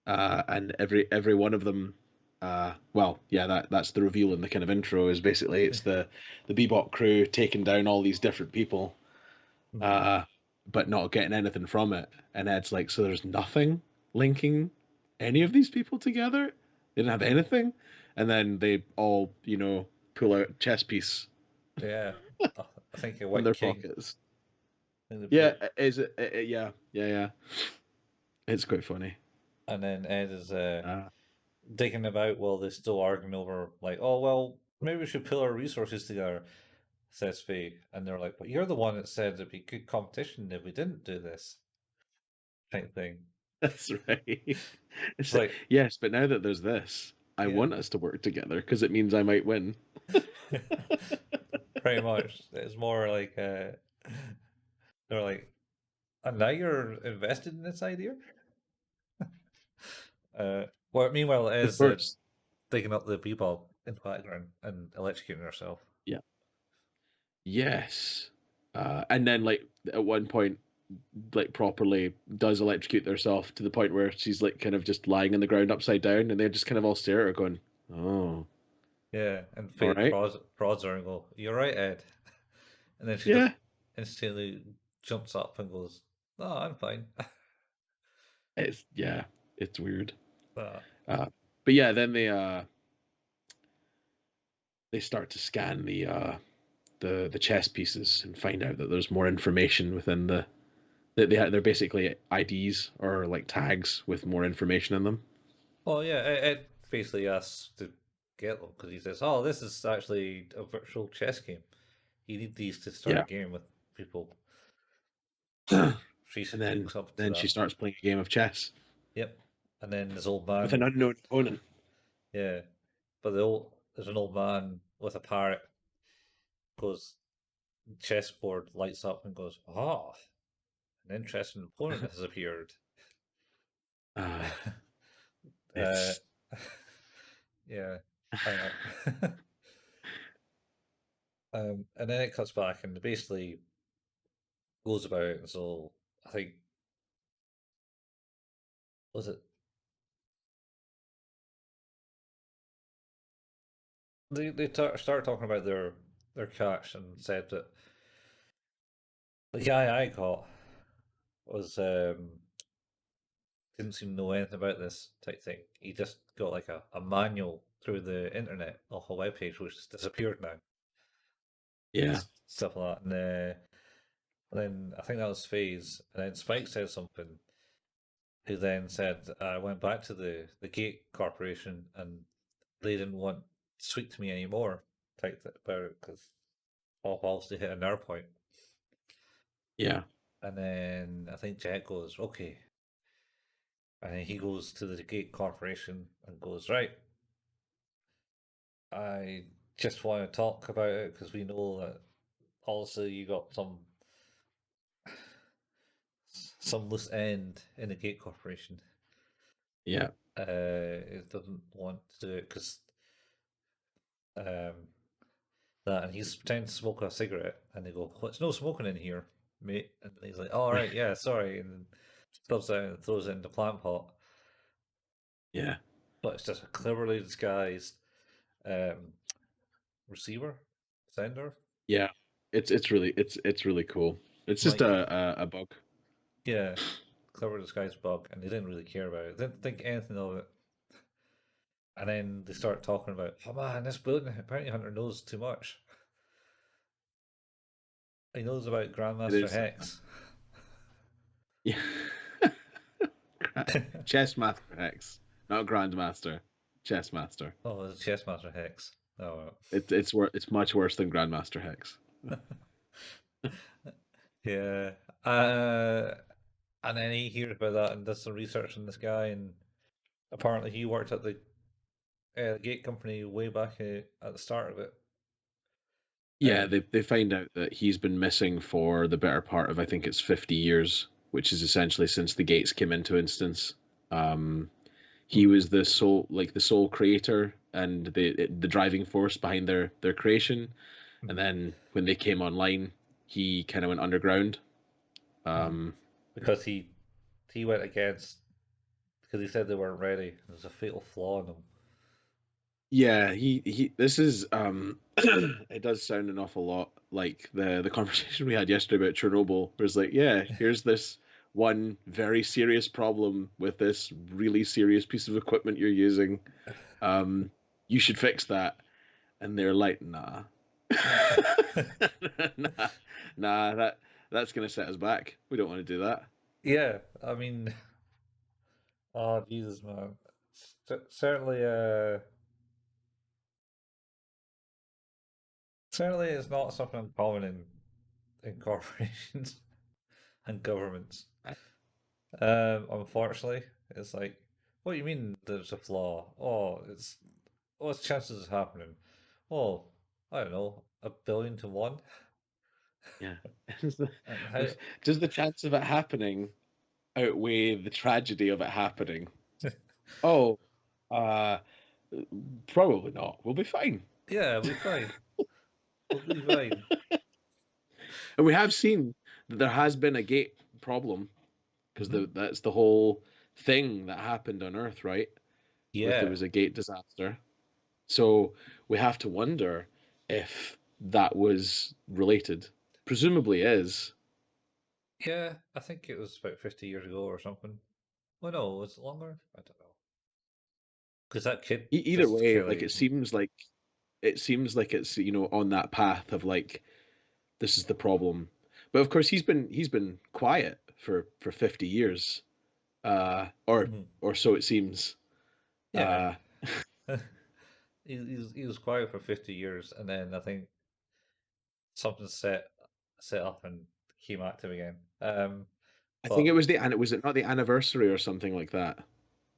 and every one of them, well, yeah, that's the reveal in the kind of intro. Is basically it's the Bebop crew taking down all these different people, Mhm. uh, but not getting anything from it. And Ed's like, so there's nothing linking any of these people together. They didn't have anything, and then they all, pull out chess piece Yeah, I think a from White their King. pockets. I think they Yeah, put, is it? Yeah, yeah, yeah. It's quite funny. and then Ed is Uh, digging about while they're still arguing over, like, oh well, maybe we should pull our resources together, says Faye, and they're like, but you're the one that said it'd be good competition if we didn't do this, type thing. that's right. It's It's like, like, yes, but now that there's this, I yeah, want us to work together because it means I might win. pretty much. It's more like they're like, and now you're invested in this idea. Well, meanwhile, Of Ez course. digging up the Bebop in the background and electrocuting herself. Yeah. Yes. And then, like, at one point, like, properly does electrocute herself to the point where she's, like, kind of just lying on the ground upside down, and they just kind of all stare at her going, oh, Yeah, and all Faye right. prods her and go, "You're right, Ed." And then she just Yeah. instantly jumps up and goes, "No, I'm fine." Yeah, it's weird. uh, Uh, but yeah, then they start to scan the chess pieces and find out that there's more information within they're basically IDs or like tags with more information in them. well, yeah, Ed basically asks to get them because he says, "Oh, this is actually a virtual chess game. You need these to start a Yeah. game with people." and So she then hooks up to then she that. starts playing a game of chess Yep. And then this old with an man, unknown opponent. yeah, but there's an old man with a parrot goes chessboard lights up and goes, "Ah." an interesting opponent has appeared. It's Yeah. Uh, and then it cuts back and basically goes about. So I think was it they started talking about their catch and said that the guy I caught was didn't seem to know anything about this type thing. He just got like a manual through the internet off a webpage which has disappeared now. yeah, Stuff like that. And then I think that was Faye's. And then Spike said something who then said I went back to the Gate Corporation and they didn't want to speak to me anymore type about it because obviously hit a nerve point. yeah, And then I think Jet goes, okay. And then he goes to the Gate Corporation and goes, right, I just want to talk about it because we know that also you got some loose end in the Gate Corporation. yeah, It doesn't want to do it because um, that, and he's pretending to smoke a cigarette, and they go, "What's no smoking in here, mate?" And he's like, "All right, yeah, sorry," and stuffs out and throws it in the plant pot. yeah, But it's just a cleverly disguised um, receiver, sender. yeah. It's really cool. It's just Like, a bug. yeah, clever disguised bug, and they didn't really care about it. They didn't think anything of it. And then they start talking about, oh man, this bounty hunter knows too much. He knows about It Grandmaster is. Hex. Yeah. Chess Master Hex, not Grandmaster. Chess Master. Oh, it's Chessmaster Hex. Oh, It's much worse than Grandmaster Hex. well. Yeah. Uh, and then he hears about that and does some research on this guy, and apparently he worked at the gate company way back at the start of it. Yeah, And they find out that he's been missing for the better part of I think it's 50 years, which is essentially since the gates came into instance. Um, he mhm, was the sole creator and the driving force behind their creation. And mhm, then when they came online, he kind of went underground. mhm. Um, Because he went against because he said they weren't ready. There's a fatal flaw in them. yeah, he this is it does sound an awful lot like the conversation we had yesterday about Chernobyl, where it's like, yeah, here's this one very serious problem with this really serious piece of equipment you're using. Um, you should fix that. And they're like, nah. Nah. Nah, nah, that's gonna set us back. We don't want to do that. Yeah, I mean, oh Jesus, man. Certainly, certainly, it's not something common in corporations and governments. Unfortunately, it's like, what do you mean there's a flaw? Oh, it's what's the chances of happening? Oh, I don't know, 1 billion to 1. Yeah. And how? Does the chance of it happening outweigh the tragedy of it happening? Oh, uh, probably not. We'll be fine. Yeah, we'll be fine. We'll be fine. And we have seen that there has been a gate problem because Hmm. that's the whole thing that happened on Earth, right? With there Yeah, was a gate disaster. So we have to wonder if that was related. Presumably is. yeah. I think it was about 50 years ago or something. Well, no, was it longer? I don't know. Because that kid Either just way, like clearly. it seems like it's on that path of like this is the problem. But of course he's been quiet for 50 years. Mhm. Or so it seems. Yeah. Uh He was quiet for 50 years, and then I think something set up and came active again. I think But it was it not the anniversary or something like that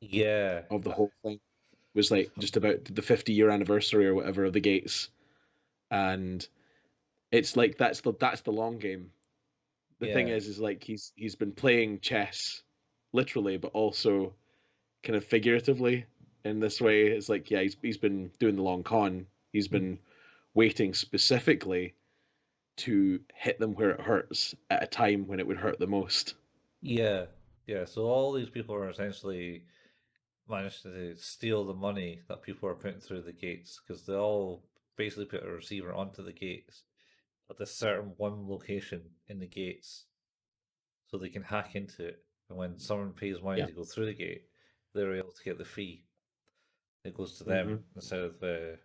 yeah, of the whole thing. It was like just about the 50-year anniversary or whatever of the gates. And it's like that's the long game. the thing Yeah, is like he's been playing chess, literally, but also kind of figuratively in this way. It's like, yeah, he's been doing the long con. He's mm, been waiting specifically to hit them where it hurts at a time when it would hurt the most. yeah, yeah. So all these people are essentially managed to steal the money that people are putting through the gates because they all basically put a receiver onto the gates at this certain one location in the gates so they can hack into it. And when someone pays money Yeah. to go through the gate, they're able to get the fee. It goes to them Hmm. instead of the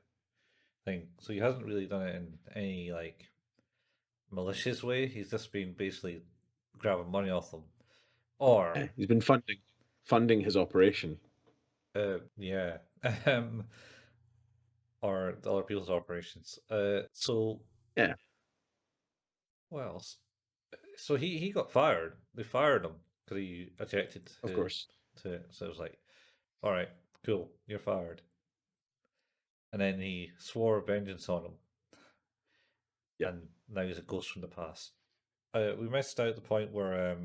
thing. So he hasn't really done it in any like malicious way. He's just been basically grabbing money off them. Or Yeah. He's been funding his operation. yeah. Or the other people's operations. So Yeah, what else? So he got fired. They fired him because he objected of course. to it. So it was like, all right, cool, you're fired. And then he swore vengeance on him, Yeah. and now he's a ghost from the past. We missed out the point where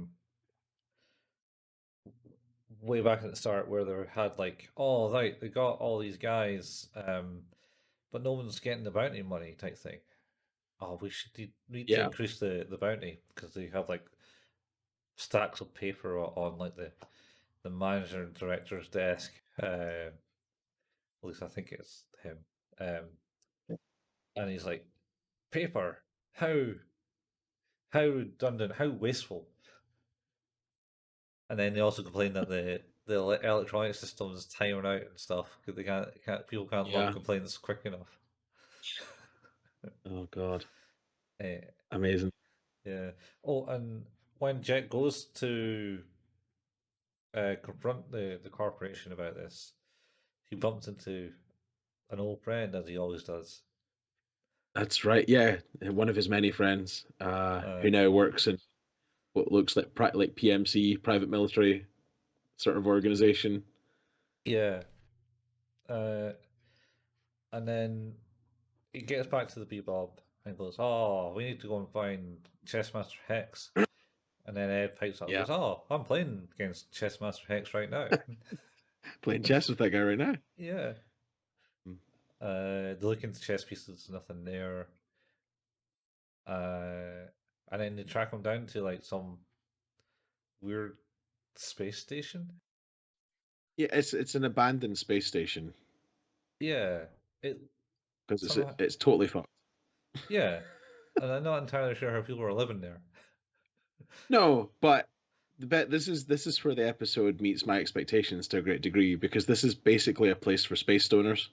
way back at the start where they had like, oh right, they got all these guys, but no one's getting the bounty money type thing. Oh, need to Yeah. increase the bounty because they have like stacks of paper on like the manager and director's desk. At least I think it's him. Um, and he's like, paper, how how redundant, how wasteful. And then they also complain that the electronic system is timing out and stuff because they can't people can't log Yeah. complaints quick enough. Oh God. Uh, Amazing. yeah. Oh, and when Jet goes to confront the corporation about this, he bumps into an old friend as he always does. That's right. Yeah, one of his many friends, Uh, who now works in what looks like like PMC, private military sort of organization. yeah. Uh, and then he gets back to the Bebop and goes, "Oh, we need to go and find Chessmaster Hex." And then Ed pipes up and Yeah, goes, "Oh, I'm playing against Chessmaster Hex right now." playing chess with that guy right now. Yeah. Mm. They look into chess pieces, nothing there. And then they track him down to like some weird space station. Yeah, it's an abandoned space station Yeah. It because somehow. it's totally fucked. Yeah. And I'm not entirely sure how people are living there. No, but the bet this is where the episode meets my expectations to a great degree because this is basically a place for space stoners.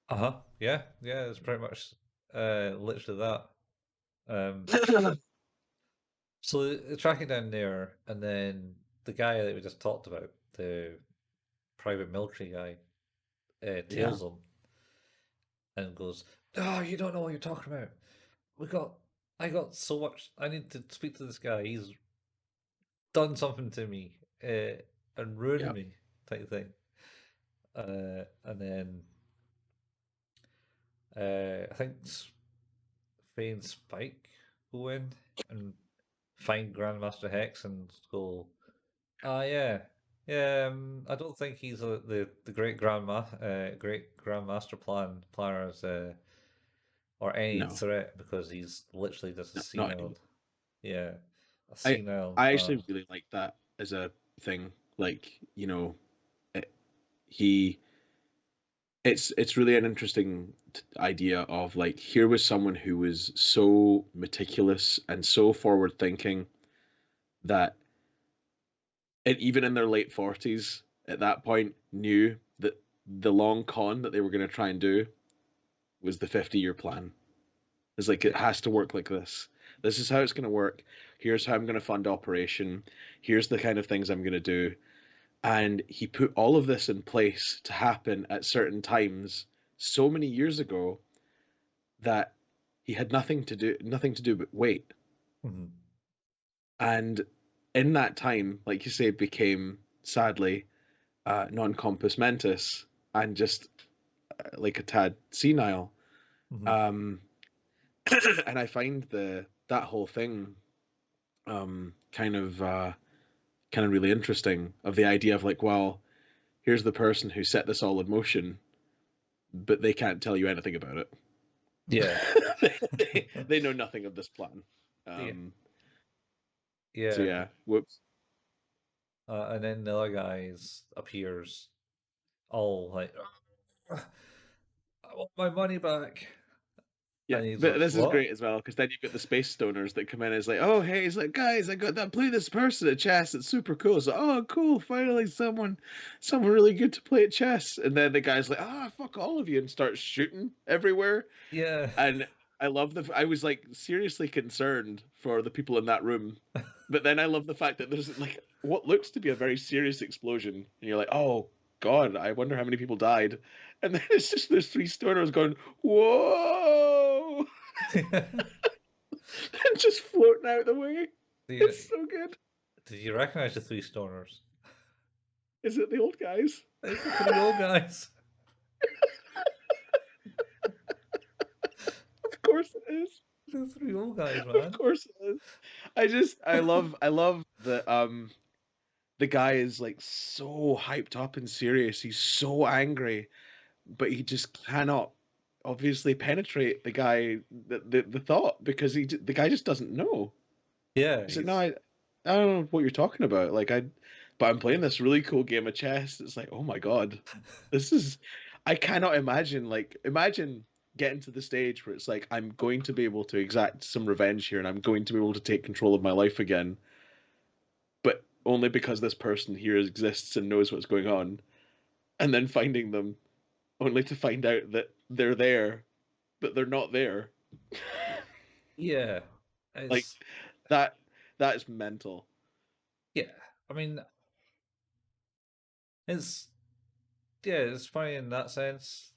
Uh huh. Yeah. Yeah. It's pretty much literally that. Um, so they're tracking down there, and then the guy that we just talked about, the private military guy, Yeah, tails him and goes, "Oh, you don't know what you're talking about. We got, I got so much. I need to speak to this guy. He's done something to me and ruined yeah, me," type thing. And then I think Faye and Spike go in and find Grandmaster Hex and go, "Ah, yeah, yeah. I don't think he's the great Grandmaster planner as or any no, threat because he's literally just a no, not senile, anymore. yeah, a I senile I man." actually really like that as a thing. Like, it, he it's really an interesting idea of like here was someone who was so meticulous and so forward thinking that and even in their late 40s at that point knew that the long con that they were going to try and do was the 50-year plan. It's like it Yeah. has to work like this. This is how it's going to work. Here's how I'm going to fund operation. Here's the kind of things I'm going to do. And he put all of this in place to happen at certain times so many years ago that he had nothing to do but wait. Mhm. And in that time, like you say, became sadly non compos mentis and just like a tad senile. Mhm. Um, and I find that whole thing kind of really interesting, of the idea of like, well, here's the person who set this all in motion, but they can't tell you anything about it. Yeah. They know nothing of this plan. Yeah. So Yeah. yeah, whoops. And then the other guys appears all like, I want my money back. Yeah, And he's but like, this is what? great as well, because then you've got the space stoners that come in and it's like, oh hey, he's like, guys, I got that play this person at chess. It's super cool. So oh cool, finally someone really good to play at chess. And then the guy's like, ah, fuck all of you, and starts shooting everywhere. Yeah. And I was like seriously concerned for the people in that room, but then I love the fact that there's like what looks to be a very serious explosion, and you're like, oh god, I wonder how many people died, and then it's just there's three stoners going, whoa, did, and just floating out of the way. you, It's so good. did you recognize the three stoners? Is it the old guys? It's the three old guys. Of course it is. The three old guys, Of man. course it is. I love the guy is like so hyped up and serious. He's so angry, but he just cannot obviously penetrate the guy the thought, because the guy just doesn't know. Yeah, He's like, no, I don't know what you're talking about. But I'm playing this really cool game of chess. It's like, oh my god, this is. I cannot imagine. Imagine getting to the stage where it's like, I'm going to be able to exact some revenge here, and I'm going to be able to take control of my life again, but only because this person here exists and knows what's going on, and then finding them only to find out that they're there, but they're not there. yeah. Like It's that. That is mental. yeah. I mean, it's yeah, it's funny in that sense,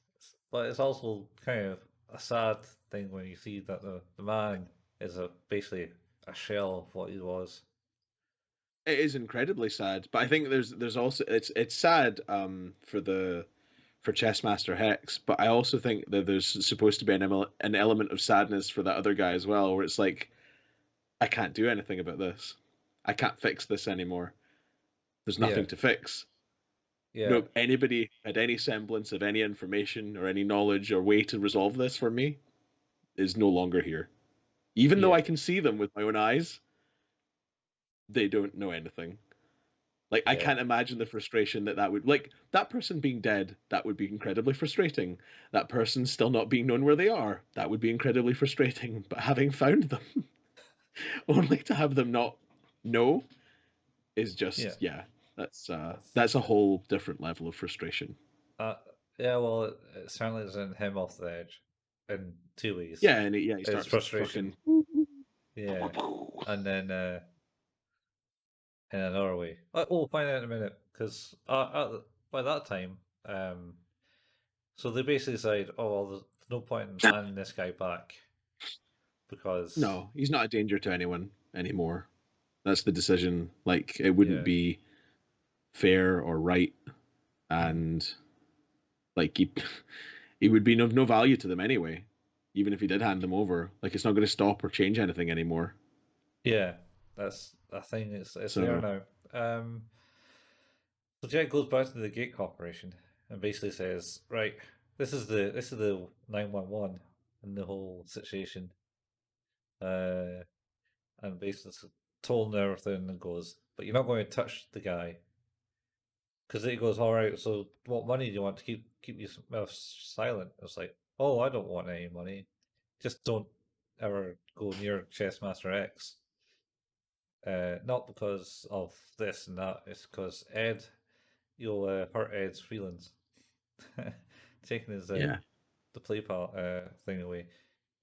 but it's also kind of a sad thing when you see that the man is basically a shell of what he was. It is incredibly sad, but I think there's also it's sad for Chessmaster Hex, but I also think that there's supposed to be an element of sadness for that other guy as well, where it's like, I can't do anything about this. I can't fix this anymore. There's Yeah, nothing to fix. yeah, No, anybody had any semblance of any information or any knowledge or way to resolve this for me is no longer here. Even though yeah, I can see them with my own eyes, they don't know anything. Like, I yeah, can't imagine the frustration that would, like, that person being dead, that would be incredibly frustrating. That person still not being known where they are, that would be incredibly frustrating. But having found them, only to have them not know, is yeah. just, yeah, That's that's a whole different level of frustration. uh, yeah. Well, it certainly doesn't him off the edge in two ways. Yeah, and he It's starts frustration, fucking. yeah, and then in another way. We'll find out in a minute because by that time, so they basically decide, oh well, there's no point in handing this guy back because No, he's not a danger to anyone anymore. That's the decision. Like, it wouldn't yeah, be fair or right, mhm, and like he would be no value to them anyway. Even if he did hand them over, like, it's not going to stop or change anything anymore. yeah, that's a thing. It's there So now. So Jack goes back to the gate corporation and basically says, right, this is the 911 and the whole situation. Uh, and basically told him everything and goes, but you're not going to touch the guy because he goes, all right. So what money do you want to keep your mouth silent? It's like, oh, I don't want any money. Just don't ever go near Chessmaster X. Not because of this and that. It's because Ed, you'll hurt Ed's feelings. Taking his yeah, the play part thing away.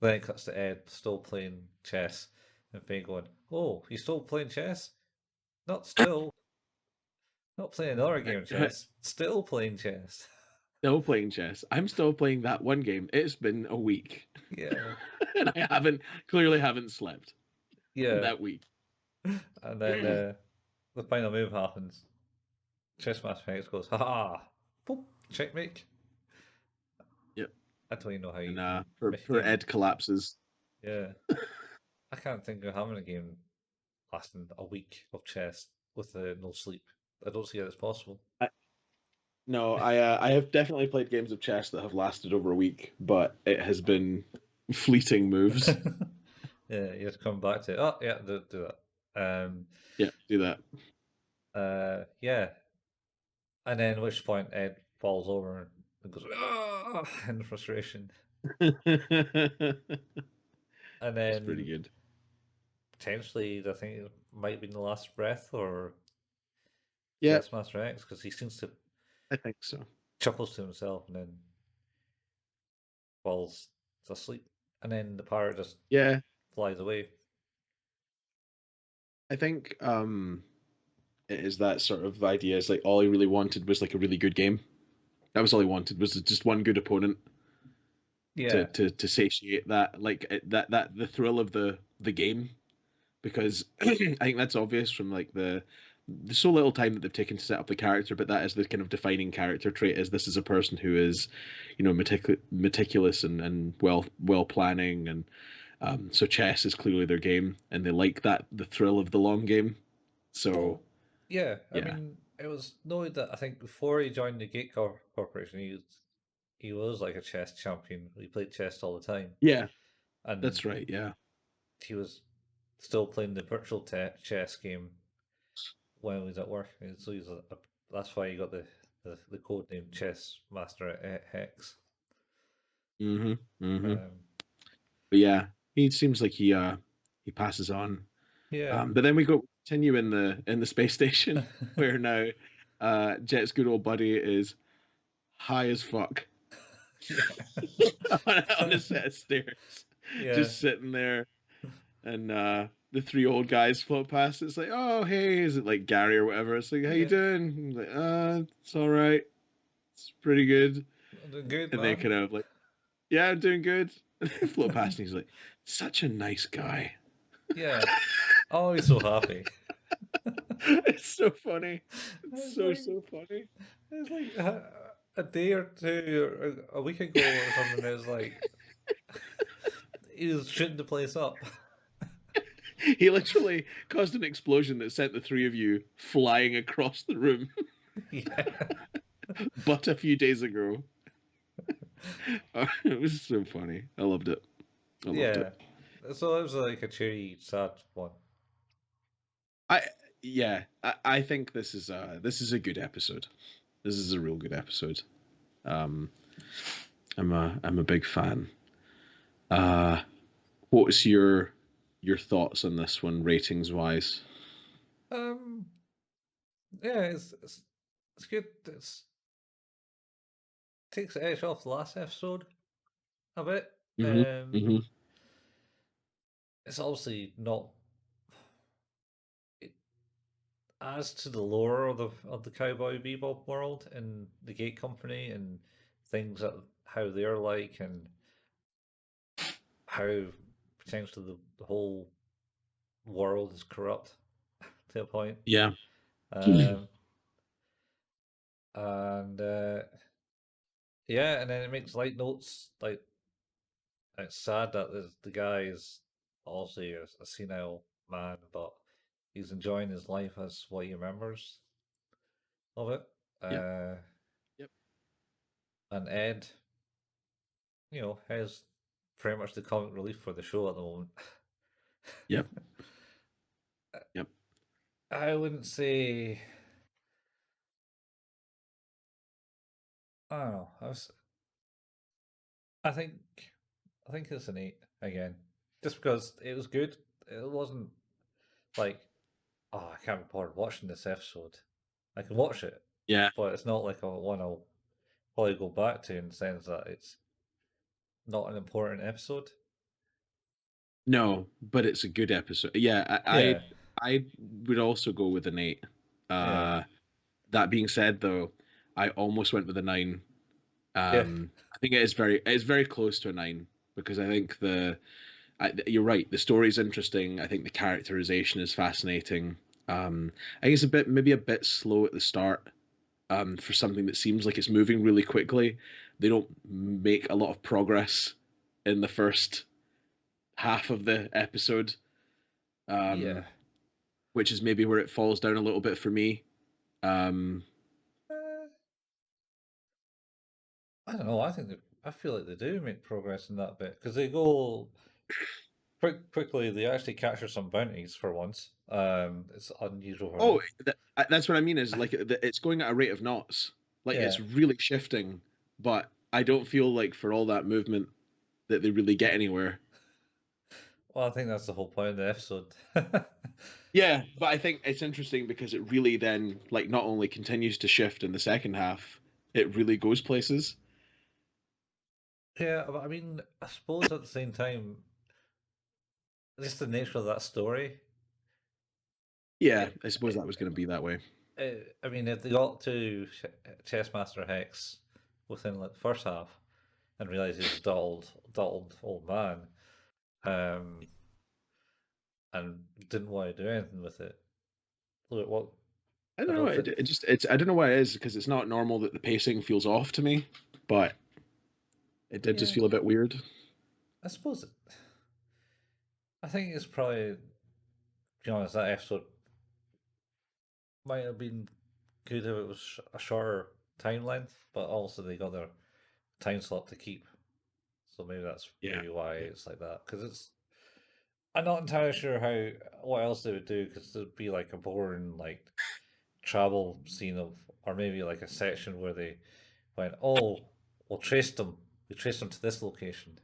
Then it cuts to Ed still playing chess, and Faye going, "Oh, he's still playing chess? Not still, not playing another game of chess. Still playing chess." still playing chess. I'm still playing that one game. It's been a week, Yeah, and I haven't clearly haven't slept in yeah. that week. And then the final move happens. Chessmaster X goes, "Ha ha! Boop, checkmate." Yep, I don't even know how and you can for game. Ed collapses. Yeah, I can't think of how many game. lasting a week of chess with no sleep. I don't see how it's possible. No, I have definitely played games of chess that have lasted over a week, but it has been fleeting moves. Yeah, you have to come back to it. Oh, yeah, do that. Yeah, do that. Yeah, and then at which point Ed falls over and goes "Ah!" in frustration, and It's pretty then good. potentially I think it might be the last breath or Yeah, Chess Master X because he seems to I think so. chuckles to himself and then falls asleep, and then the pirate just Yeah, flies away. I think it is that sort of idea. It's like all he really wanted was like a really good game. That was all he wanted was just one good opponent Yeah, to satiate that like that the thrill of the game because I think that's obvious from like the so little time that they've taken to set up the character, but that is the kind of defining character trait is this is a person who is, meticulous and well planning and so chess is clearly their game and they like that the thrill of the long game. So well, yeah. I yeah, mean, it was noted that I think before he joined the Gate Corporation, he was like a chess champion. He played chess all the time, yeah, and that's right. Yeah. he was still playing the virtual chess game when he was at work. And so that's why he got the code name Chess Master Hex. Mm-hmm. Mm-hmm. Um, But yeah, he seems like he passes on. yeah. But then we go continue in the space station where now Jet's good old buddy is high as fuck Yeah. on a set of stairs, Yeah. just sitting there, and the three old guys float past. It's like, oh hey, is it like Gary or whatever? It's like, how you Yeah. doing? He's like, it's all right, it's pretty good. I'm doing good, And they man. kind of like, yeah, I'm doing good. And they float past, and he's like, such a nice guy. Yeah. Oh, he's so happy. It's so funny. It's It's so like so funny. it's like a day or two or a week ago or something. It was like he was shooting the place up. He literally caused an explosion that sent the three of you flying across the room, Yeah. but a few days ago. It was so funny. I loved it. I loved it. Yeah. So it was like a cheery, sad one. I yeah. I think this is a good episode. This is a real good episode. Um, I'm a big fan. Uh, what's your thoughts on this one, ratings wise? Um. Yeah. It's good. Takes the edge off the last episode a bit. Mm-hmm. Um. Mm-hmm. It's obviously not. It adds to the lore of the Cowboy Bebop world and the Gate Company and things that how they're like and how potentially the whole world is corrupt to a point. Yeah. Um, and yeah, and then it makes light notes like it's sad that the guy is obviously a senile man, but he's enjoying his life as what he remembers of it. Yep. Uh, Yep. and Ed, has pretty much the comic relief for the show at the moment. Yep. Yep. I wouldn't say. I don't know. I think. I think it's an 8 again, just because it was good. It wasn't like, oh, I can't be bothered watching this episode. I can watch it, Yeah. but it's not like a one I'll probably go back to in the sense that it's not an important episode. No, but it's a good episode. Yeah, Yeah, I would also go with an 8. yeah, Uh, that being said, though, I almost went with a 9. yeah, I think it is very close to a 9 because I think you're right. The story is interesting. I think the characterization is fascinating. I think it's maybe a bit slow at the start. For something that seems like it's moving really quickly, they don't make a lot of progress in the first half of the episode. yeah. Um, which is maybe where it falls down a little bit for me. Uh, I don't know. I feel like they do make progress in that bit because they go quickly. They actually capture some bounties for once. It's unusual for Oh, them. that's what I mean. Is like it's going at a rate of knots. Like it's Yeah. really shifting, but I don't feel like for all that movement that they really get anywhere. Well, I think that's the whole point of the episode. Yeah, but I think it's interesting because it really then like not only continues to shift in the second half, it really goes places. Yeah, but I mean, I suppose at the same time, just the nature of that story. Yeah, It, I suppose that was going to be that way. I mean, if they got to Chessmaster Hex within like the first half and realized he's a dulled old man, um, and didn't want to do anything with it, look, what I I don't know. don't think. It just it's I don't know why it is because it's not normal that the pacing feels off to me, but it did just Yeah, feel a bit weird. I suppose it. I think it's probably, to be honest, that episode might have been good if it was a shorter time length, but also they got their time slot to keep. So maybe that's Yeah, maybe why yeah. it's like that. Because it's I'm not entirely sure how what else they would do. Because there'd be like a boring like travel scene of, or maybe like a section where they went, oh, we'll trace them. We traced them to this location.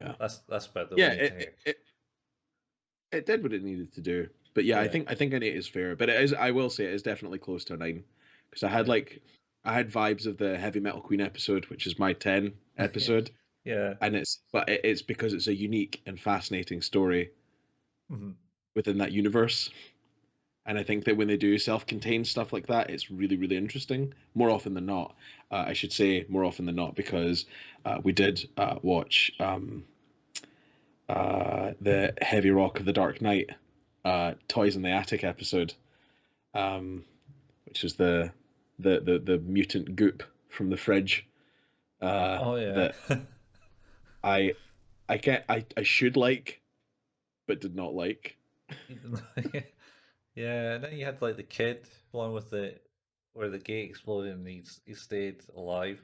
Yeah. That's about the Yeah, only thing. it did what it needed to do. But yeah, Yeah, I think an 8 is fair. But it is I will say it is definitely close to a 9 because yeah, I had vibes of the Heavy Metal Queen episode, which is my 10 episode, yeah. and it's because it's a unique and fascinating story Mhm. within that universe. And I think that when they do self-contained stuff like that, it's really, really interesting. More often than not, I should say more often than not, because we did watch the Heavy Rock of the Dark Knight, Toys in the Attic episode, um, which is the mutant goop from the fridge. Oh yeah. That I I should like, but did not like. Even though- yeah, and then you had like the kid one with the where the gate exploded and he stayed alive.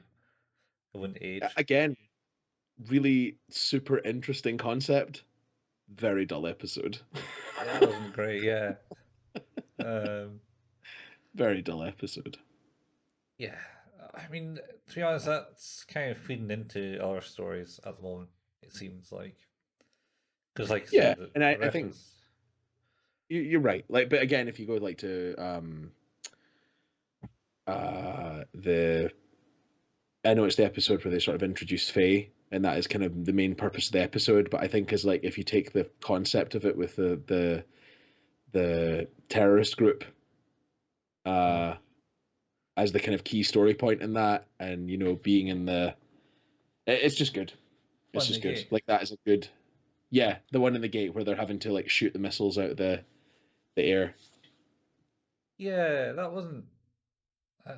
It wouldn't age. Again, really super interesting concept. Very dull episode. It wasn't great. Yeah. Um. Very dull episode. Yeah. I mean, to be honest, that's kind of feeding into other stories at the moment. It seems like because, like I Yeah, said, the, and the I think reference. you're right. Like, but again, if you go like to the I know it's the episode where they sort of introduce Faye, and that is kind of the main purpose of the episode. But I think is like if you take the concept of it with the terrorist group Uh, uh, as the kind of key story point in that, and you know being in it's just good. It's one just the good. gate. Like that is a good. Yeah, the one in the gate where they're having to like shoot the missiles out of the air. Yeah, that wasn't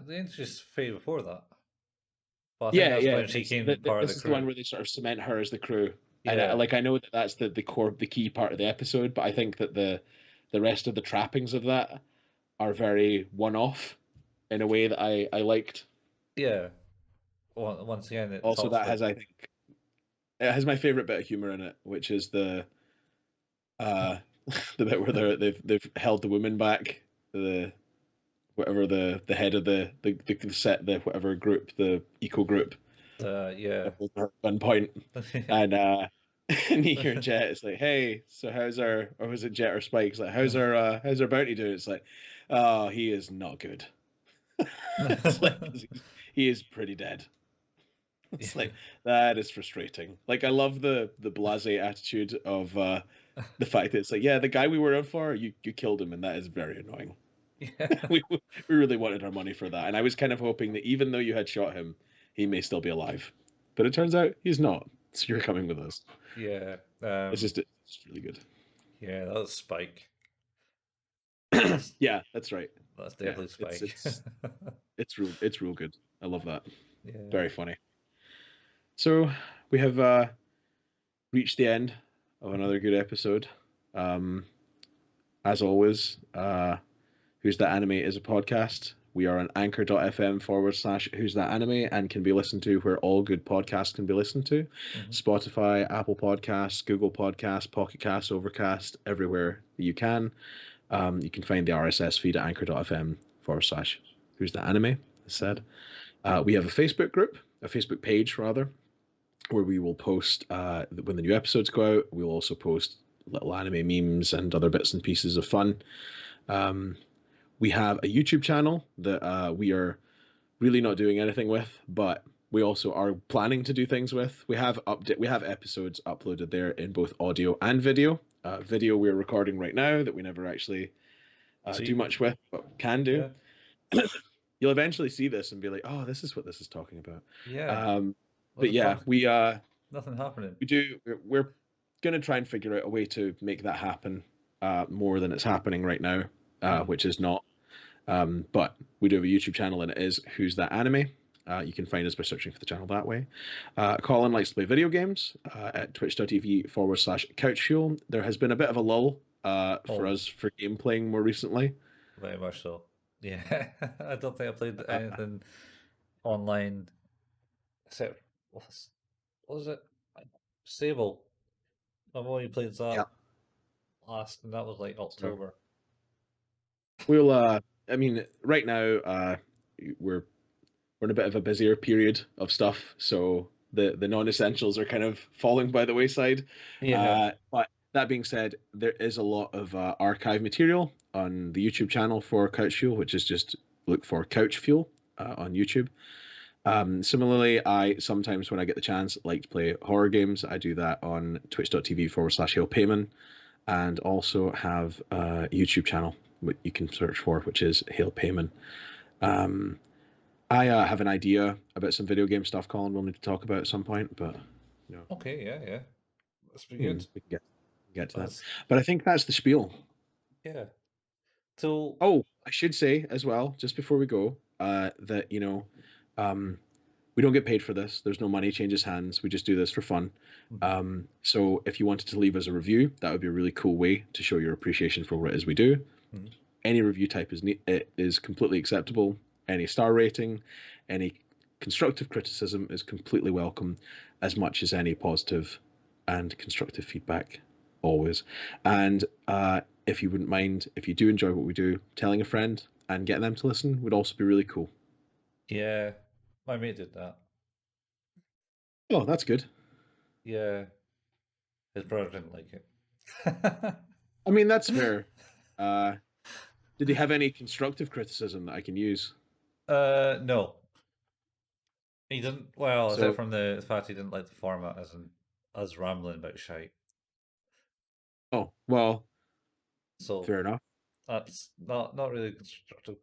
the interest fade before that. But I think Yeah, that's yeah. when she came part of the This is the one crew. where they sort of cement her as the crew, and Yeah, like I know that that's the core, the key part of the episode, but I think that the rest of the trappings of that are very one off in a way that I liked. yeah. Once again, it Also, talks that about has I think it has my favorite bit of humor in it, which is uh the bit where they've held the woman back, the whatever the head of the set the whatever group the eco group yeah. hold her at gunpoint. And and you hear Jet, it's like, hey, so how's our or was it Jet or Spike? It's like, how's our bounty doing? It's like, oh, he is not good. It's like 'cause he is pretty dead. It's Yeah. like that is frustrating. Like I love the blasé attitude of the fact that it's like, yeah, the guy we were in for, you killed him, and that is very annoying. Yeah. We really wanted our money for that, and I was kind of hoping that even though you had shot him, he may still be alive. But it turns out he's not. So you're coming with us. Yeah. It's really good. Yeah, that was Spike. That's Yeah, that's right. that's Yeah, definitely Spike. it's real good. I love that. Yeah. Very funny. So we have reached the end of Mhm. another good episode. Um, as always, Who's That Anime is a podcast. We are on anchor.fm/Who's That Anime and can be listened to where all good podcasts can be listened to. Mhm. Spotify, Apple Podcasts, Google Podcasts, Pocket Casts, Overcast, everywhere you can. You can find the RSS feed at anchor.fm/Who's That Anime, as said. We have a Facebook group, a Facebook page rather, where we will post when the new episodes go out. We'll also post little anime memes and other bits and pieces of fun. We have a YouTube channel that we are really not doing anything with, but we also are planning to do things with. We have episodes uploaded there in both audio and video. Video we're recording right now that we never actually do much with, but can do. Yeah. You'll eventually see this and be like, "Oh, this is what this is talking about." Yeah. What But the yeah, fuck? we Nothing happening. we're gonna try and figure out a way to make that happen more than it's happening right now, which is not. But we do have a YouTube channel and it is Who's That Anime. You can find us by searching for the channel that way. Colin likes to play video games at twitch.tv/couchfuel. There has been a bit of a lull for us for game playing more recently. Very much so. Yeah. I don't think I played Uh, anything online except what was it? Sable. I've only played yeah. that last, and that was like So October. we'll. I mean, right now we're in a bit of a busier period of stuff, so the non-essentials are kind of falling by the wayside. Yeah. But that being said, there is a lot of archive material on the YouTube channel for Couch Fuel, which is just look for Couch Fuel on YouTube. Similarly, I sometimes, when I get the chance, like to play horror games. I do that on twitch.tv/Hail Payman, and also have a YouTube channel what you can search for, which is Hail Payman. I have an idea about some video game stuff, Colin. We'll need to talk about at some point, but you know, Okay. Yeah. Yeah. That's pretty good. we can get to that. That's But I think that's the spiel. yeah. So Oh, I should say as well, just before we go, that um, we don't get paid for this. There's no money changes hands. We just do this for fun. So if you wanted to leave us a review, that would be a really cool way to show your appreciation for what it is we do. Any review type is completely acceptable. Any star rating, any constructive criticism is completely welcome, as much as any positive and constructive feedback, always. And if you wouldn't mind, if you do enjoy what we do, telling a friend and getting them to listen would also be really cool. yeah, my mate did that. Oh, that's good. Yeah, his brother didn't like it. I mean, that's fair. Did he have any constructive criticism that I can use? No, he didn't. Well, except So, from the fact he didn't like the format, as in us rambling about shite. oh, well, So fair enough. that's not really constructive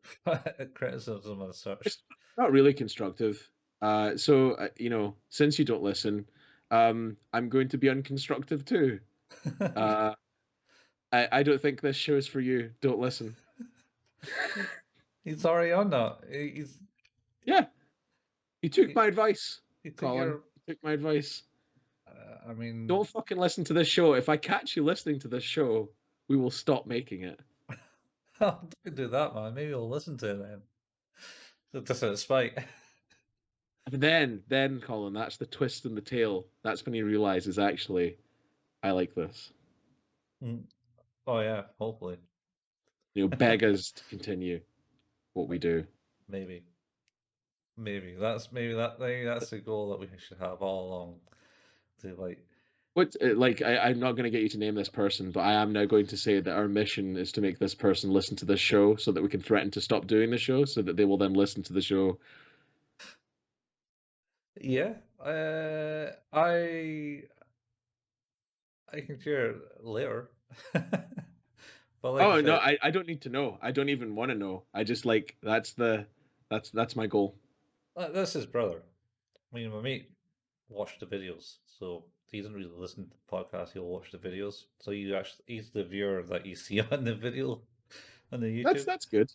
criticism as such. It's not really constructive. Since you don't listen, I'm going to be unconstructive too. Uh, I don't think this show is for you. Don't listen. He's already on that. He's Yeah, you took he, my advice, he took Colin. your. You took my advice. I mean, Don't fucking listen to this show. If I catch you listening to this show, we will stop making it. don't do that, man. Maybe I'll listen to it then. Just out of spite. And then, Colin, that's the twist in the tale. That's when he realizes actually, I like this. Oh yeah, hopefully. Beg us to continue what we do. Maybe. Maybe that's the goal that we should have all along. To like I'm not going to get you to name this person, but I am now going to say that our mission is to make this person listen to this show so that we can threaten to stop doing the show so that they will then listen to the show. yeah. I can share it later. But like I Oh no, said, I don't need to know. I don't even want to know. I just like that's my goal. that's his brother. I mean, my mate watched the videos, so he doesn't really listen to the podcast. He'll watch the videos. So he's the viewer that you see on the video on the YouTube. That's good.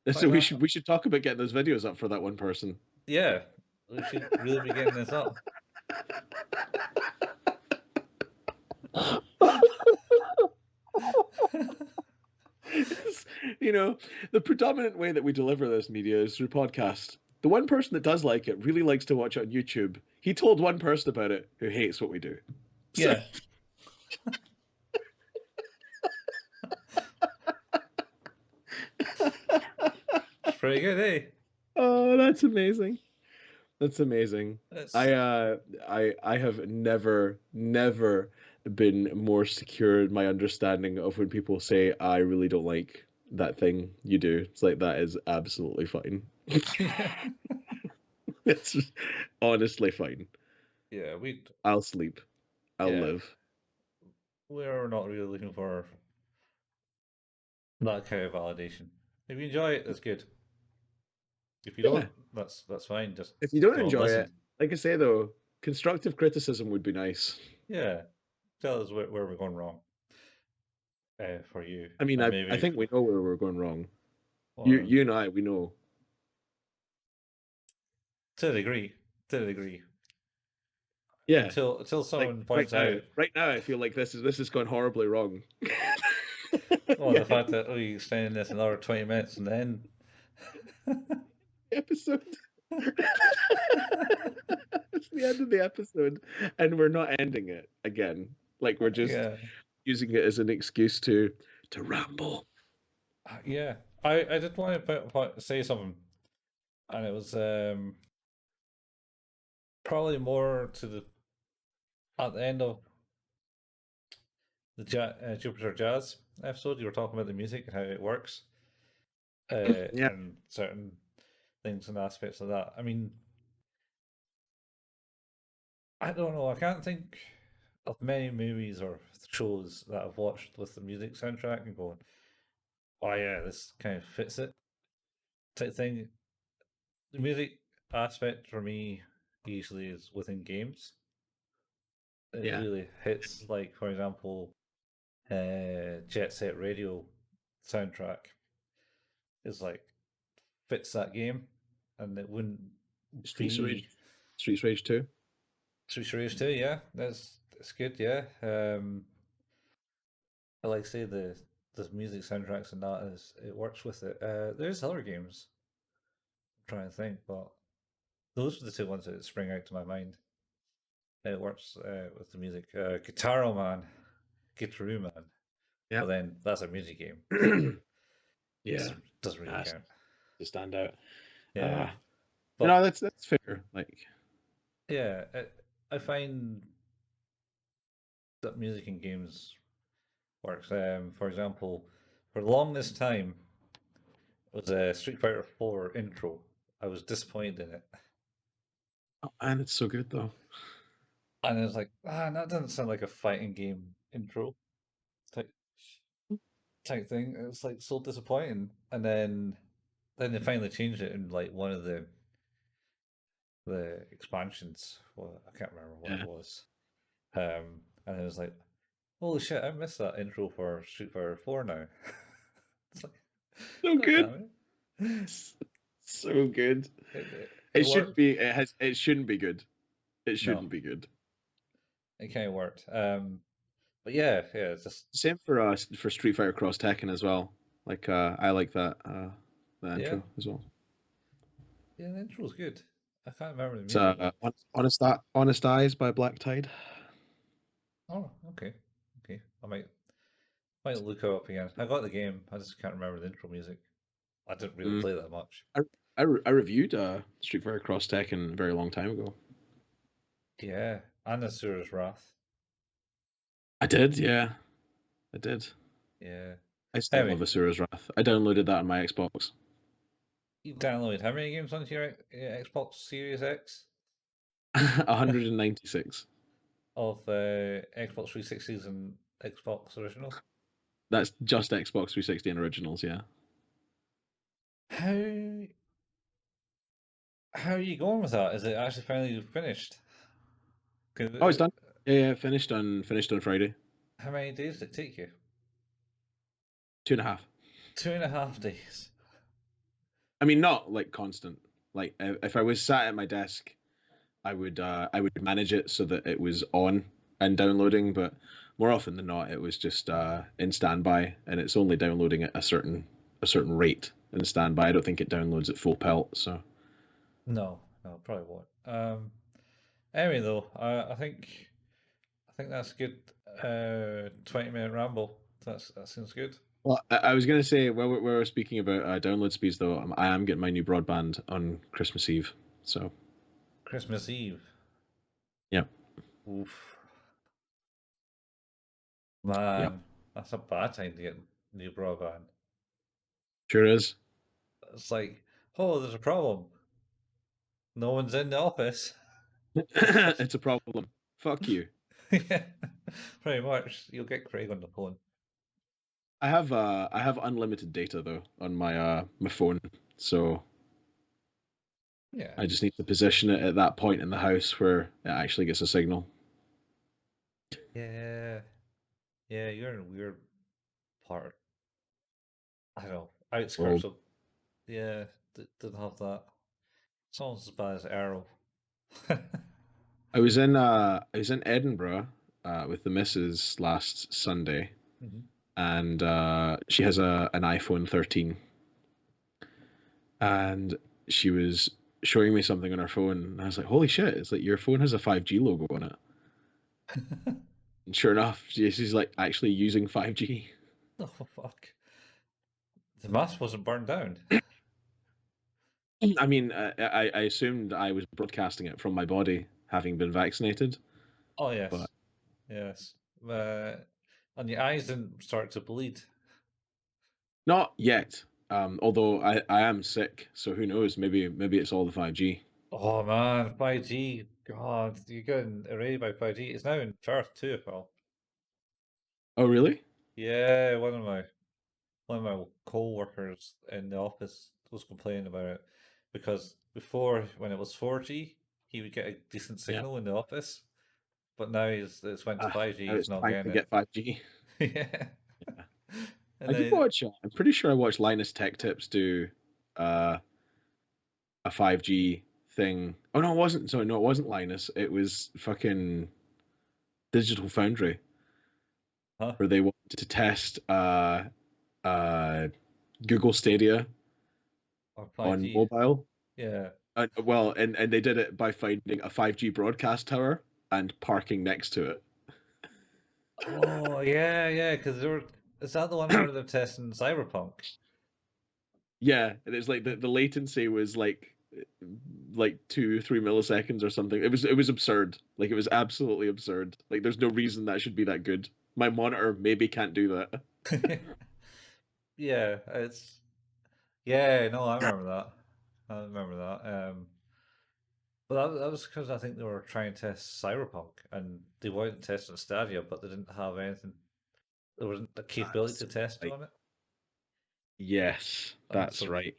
Like So we that. should talk about getting those videos up for that one person. Yeah, we should really be getting this up. You know, the predominant way that we deliver this media is through podcast. The one person that does like it really likes to watch it on YouTube. He told one person about it who hates what we do. So, Yeah, it's pretty good, eh? oh, that's amazing. That's amazing. It's I have never been more secure in my understanding of when people say I really don't like that thing you do. It's like that is absolutely fine. yeah, It's honestly fine. yeah. I'll sleep. I'll Yeah, live. we're not really looking for that kind of validation. If you enjoy it, that's good. If you Yeah. don't, that's fine. Just If you don't don't enjoy listen. it, like I say though, constructive criticism would be nice. Yeah, tell us where we're going wrong for you, I mean, and I maybe think we know where we're going wrong. well, You and I, we know. to a degree, to a degree. Yeah. Until Like someone points out, right now, I feel like this has gone horribly wrong. well, the fact that we extended this another 20 minutes and then, Episode. It's the end of the episode, and we're not ending it again. Like we're just yeah, using it as an excuse to ramble. yeah. I did want to say something, and it was probably more to the at the end of the Jupiter Jazz episode. You were talking about the music and how it works, Yeah, and certain things and aspects of that. I mean, I don't know. I can't think of many movies or shows that I've watched with the music soundtrack and going, "Oh yeah, this kind of fits it." Type thing. The music aspect for me usually is within games. It yeah. really hits, like for example, Jet Set Radio soundtrack is like fits that game, and it wouldn't Streets of Rage, be Streets Rage 2. Street Rage 2. Yeah, that's good. Yeah, I like say the music soundtracks and that is it works with it. There's other games I'm trying to think, but those are the two ones that spring out to my mind. It works with the music. Guitaro Man, Guitaroo Man. Yeah. But then that's a music game, so Yeah. doesn't really That's count. to stand out. Yeah, No, but that's fair. Like, yeah, I find that music in games works. For example, for the longest time, it was a Street Fighter 4 intro. I was disappointed in it, oh man, it's so good though. and I was like, that doesn't sound like a fighting game intro type thing. It was like so disappointing, and then they finally changed it in like one of the expansions. Well, I can't remember what it Yeah. was. And it was like, holy shit, I missed that intro for Street Fighter 4 now. It's like, So God good. damn it. So good. It It shouldn't worked. be it shouldn't be good. It No, shouldn't be good. it kind of worked. But yeah, it's just, Same for Street Fighter Cross Tekken as well. Like I like that yeah, intro as well. yeah, the intro was good. I can't remember the It's music though. Honest Eyes by Black Tide. Oh, okay. Okay. I might look it up again. I got the game, I just can't remember the intro music. I didn't really Mm. play that much. I reviewed Street Fighter Cross Tekken a very long time ago. Yeah, and Asura's Wrath. I did, yeah, I did. Yeah. I still Anyway, love Asura's Wrath. I downloaded that on my Xbox. you downloaded how many games onto your Xbox Series X? 196. Of Xbox 360s and Xbox Original. That's just Xbox 360 and Originals, yeah. How how are you going with that? Is it actually finally finished? 'Cause, Oh, it's done. Yeah, finished on Friday. how many days did it take you? 2.5. 2.5 days. I mean, not like constant. Like if I was sat at my desk, I would manage it so that it was on and downloading, but more often than not, it was just in standby, and it's only downloading at a certain a certain rate in standby. I don't think it downloads at full pelt. So No, probably won't. Anyway, though, I think that's good. 20-minute ramble. That seems good. well, I was gonna say while we're speaking about download speeds, though, I am getting my new broadband on Christmas Eve. So Christmas Eve. yeah, Oof, yeah, man, that's a bad time to get new broadband. sure is. It's like, oh, there's a problem. No one's in the office. It's a problem. Fuck you. Yeah, pretty much. You'll get Craig on the phone. I have unlimited data though on my phone, so Yeah, I just need to position it at that point in the house where it actually gets a signal. yeah, yeah. You're in a weird part. I don't know, outskirts Well, of. Yeah, didn't have that. It's almost as bad as Arrow. I was in Edinburgh with the missus last Sunday, Mhm. and she has a an iPhone 13, and she was showing me something on her phone, and I was like, "Holy shit! It's like your phone has a 5G logo on it." And sure enough, she's like actually using 5G. Oh fuck! The mast wasn't burned down. I mean, I assumed I was broadcasting it from my body, having been vaccinated, Oh but yes, yes. Uh, and your eyes didn't start to bleed. not yet. Although I am sick, so who knows? Maybe it's all the 5G. Oh man, 5G. God, you're getting arrayed by 5G. It's now in Perth too, pal. Oh, really? Yeah, one of my co-workers in the office was complaining about it because before, when it was 4G, he would get a decent Yeah. signal in the office, but now it's went to Ah, 5G. now He's it's not time to getting get 5G. it. Yeah, Yeah. and I did then watch. I'm pretty sure I watched Linus Tech Tips do uh, a 5G thing. Oh no, it wasn't. Sorry, no, it wasn't Linus. It was fucking Digital Foundry, huh where they wanted to test uh, Google Stadia or on 5G. mobile. Yeah. Well, and they did it by finding a 5G broadcast tower and parking next to it. Oh yeah, yeah. Because they were. Is that the one where they're testing Cyberpunk? Yeah, and it's like the latency was like 2 3 milliseconds or something. It was absurd. Like it was absolutely absurd. Like there's no reason that should be that good. My monitor maybe can't do that. Yeah, it's yeah. No, I remember that. I remember that. But that was because I think they were trying to test Cyberpunk, and they weren't testing Stadia, but they didn't have anything. There wasn't a capability That's to test right. on it, Yes, and that's right.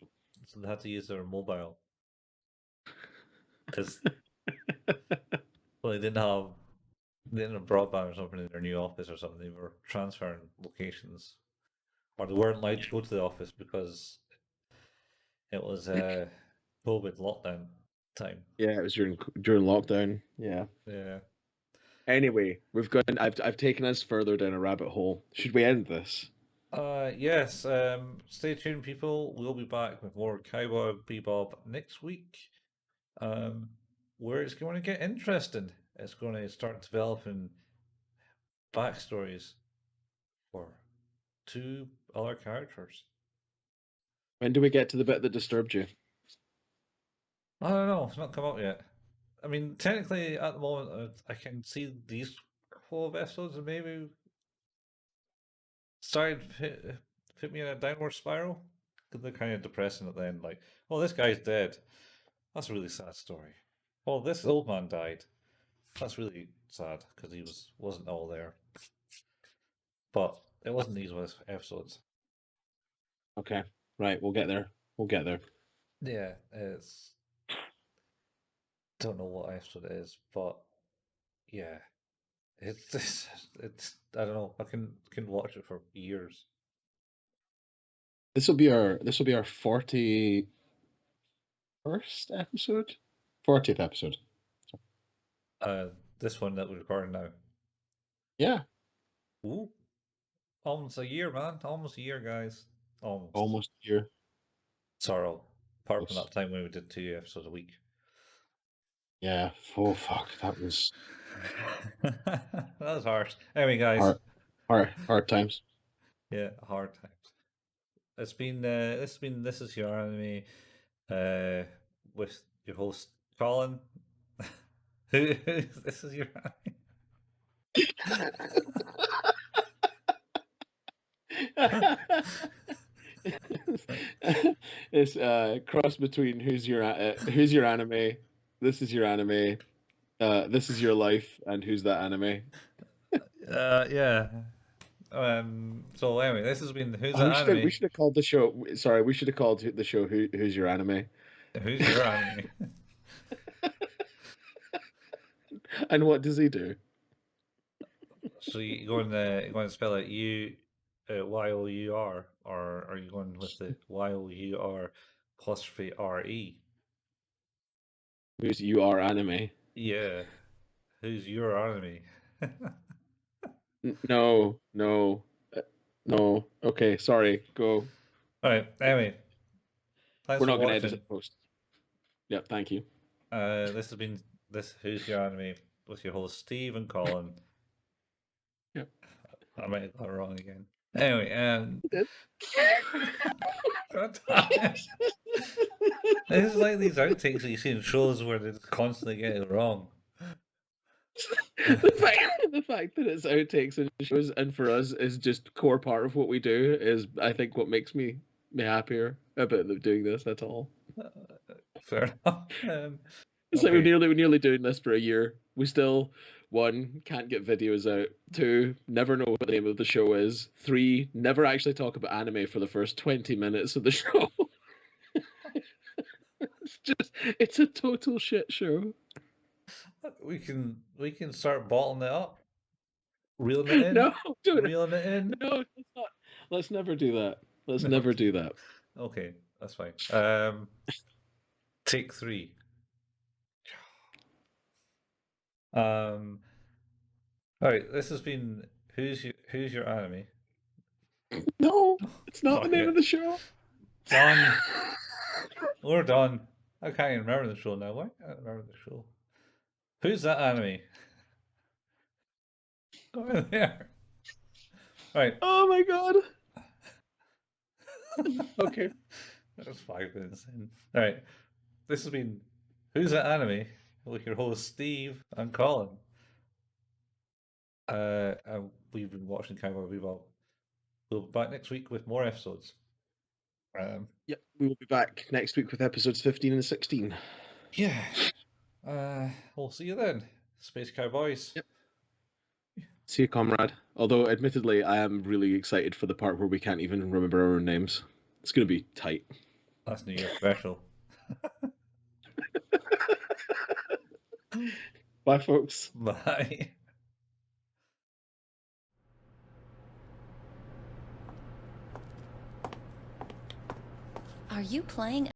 so they had to use their mobile because well, they didn't have broadband or something in their new office or something. They were transferring locations, or they weren't allowed to go to the office because it was COVID lockdown time. Yeah, it was during lockdown. Yeah. Yeah. Anyway, we've gone. I've taken us further down a rabbit hole. Should we end this? Yes. Stay tuned, people. We'll be back with more Cowboy Bebop next week. Um, where it's going to get interesting. It's going to start developing backstories for two other characters. When do we get to the bit that disturbed you? I don't know. It's not come out yet. I mean, technically, at the moment, I can see these couple of episodes and maybe started put me in a downward spiral because they're kind of depressing at the end. Like, oh, this guy's dead. That's a really sad story. Oh, this old man died. That's really sad because he wasn't all there. But it wasn't these episodes. Okay, right. We'll get there. We'll get there. Yeah, it's don't know what episode it is, but yeah, it's I don't know. I can watch it for years. This will be our 41st episode, 40th episode. Uh, this one that we're recording now. Yeah, Ooh, almost a year, man. Almost a year, guys. Almost. Almost a year. Sorry, apart from Close. that time when we did 2 episodes a week. Yeah. Oh fuck, that was That was harsh. Anyway, guys. hard times. Yeah, hard times. It's been this is your anime with your host Colin. This is your It's cross between who's your anime, this is your anime, this is your life, and who's that anime. yeah. So anyway, this has been who's Oh, that we anime? should have called the show. Sorry, we should have called the show Who's Your Anime. Who's your anime? And what does he do? So you going to spell it YOUR, or are you going with the YOUR apostrophe RE? Who's your anime? Yeah. Who's your anime? No, no, no. Okay, sorry. Go. Alright, anyway, thanks We're for not going to edit watching. it post. Yeah, thank you. This has been this Who's Your Anime with your host Steve and Colin. Yep. I might have got it wrong again. Anyway, God damn it. This is like these outtakes that you see in shows where they constantly get it wrong. The fact that it's outtakes and shows, and for us is just core part of what we do, is I think what makes me happier about doing this. That's all. Fair enough. It's like Okay. we're nearly doing this for a year. We still, one, can't get videos out. Two, never know what the name of the show is. Three, never actually talk about anime for the first 20 minutes of the show. It's a total shit show. We can start bottling it up. Reeling it in. No, dude, Reeling it in. no, let's not. Let's never do that. Let's No. never do that. Okay, that's fine. Take 3. All right, this has been who's your anime? No, it's not the Fuck name it. of the show. Done. We're done. I can't even remember the show now. Why can't I remember the show? Who's that anime? Go in there. Right. Oh my god. Okay. That was 5 minutes in. Alright. This has been Who's That Anime? With your host Steve and Colin. We've been watching Cowboy Bebop. We'll be back next week with more episodes. Yep, we will be back next week with episodes 15 and 16. Yeah. We'll see you then, Space Cowboys. Yep. See you, comrade. Although, admittedly, I am really excited for the part where we can't even remember our own names. It's going to be tight. That's New Year special. Bye, folks. Bye. Are you playing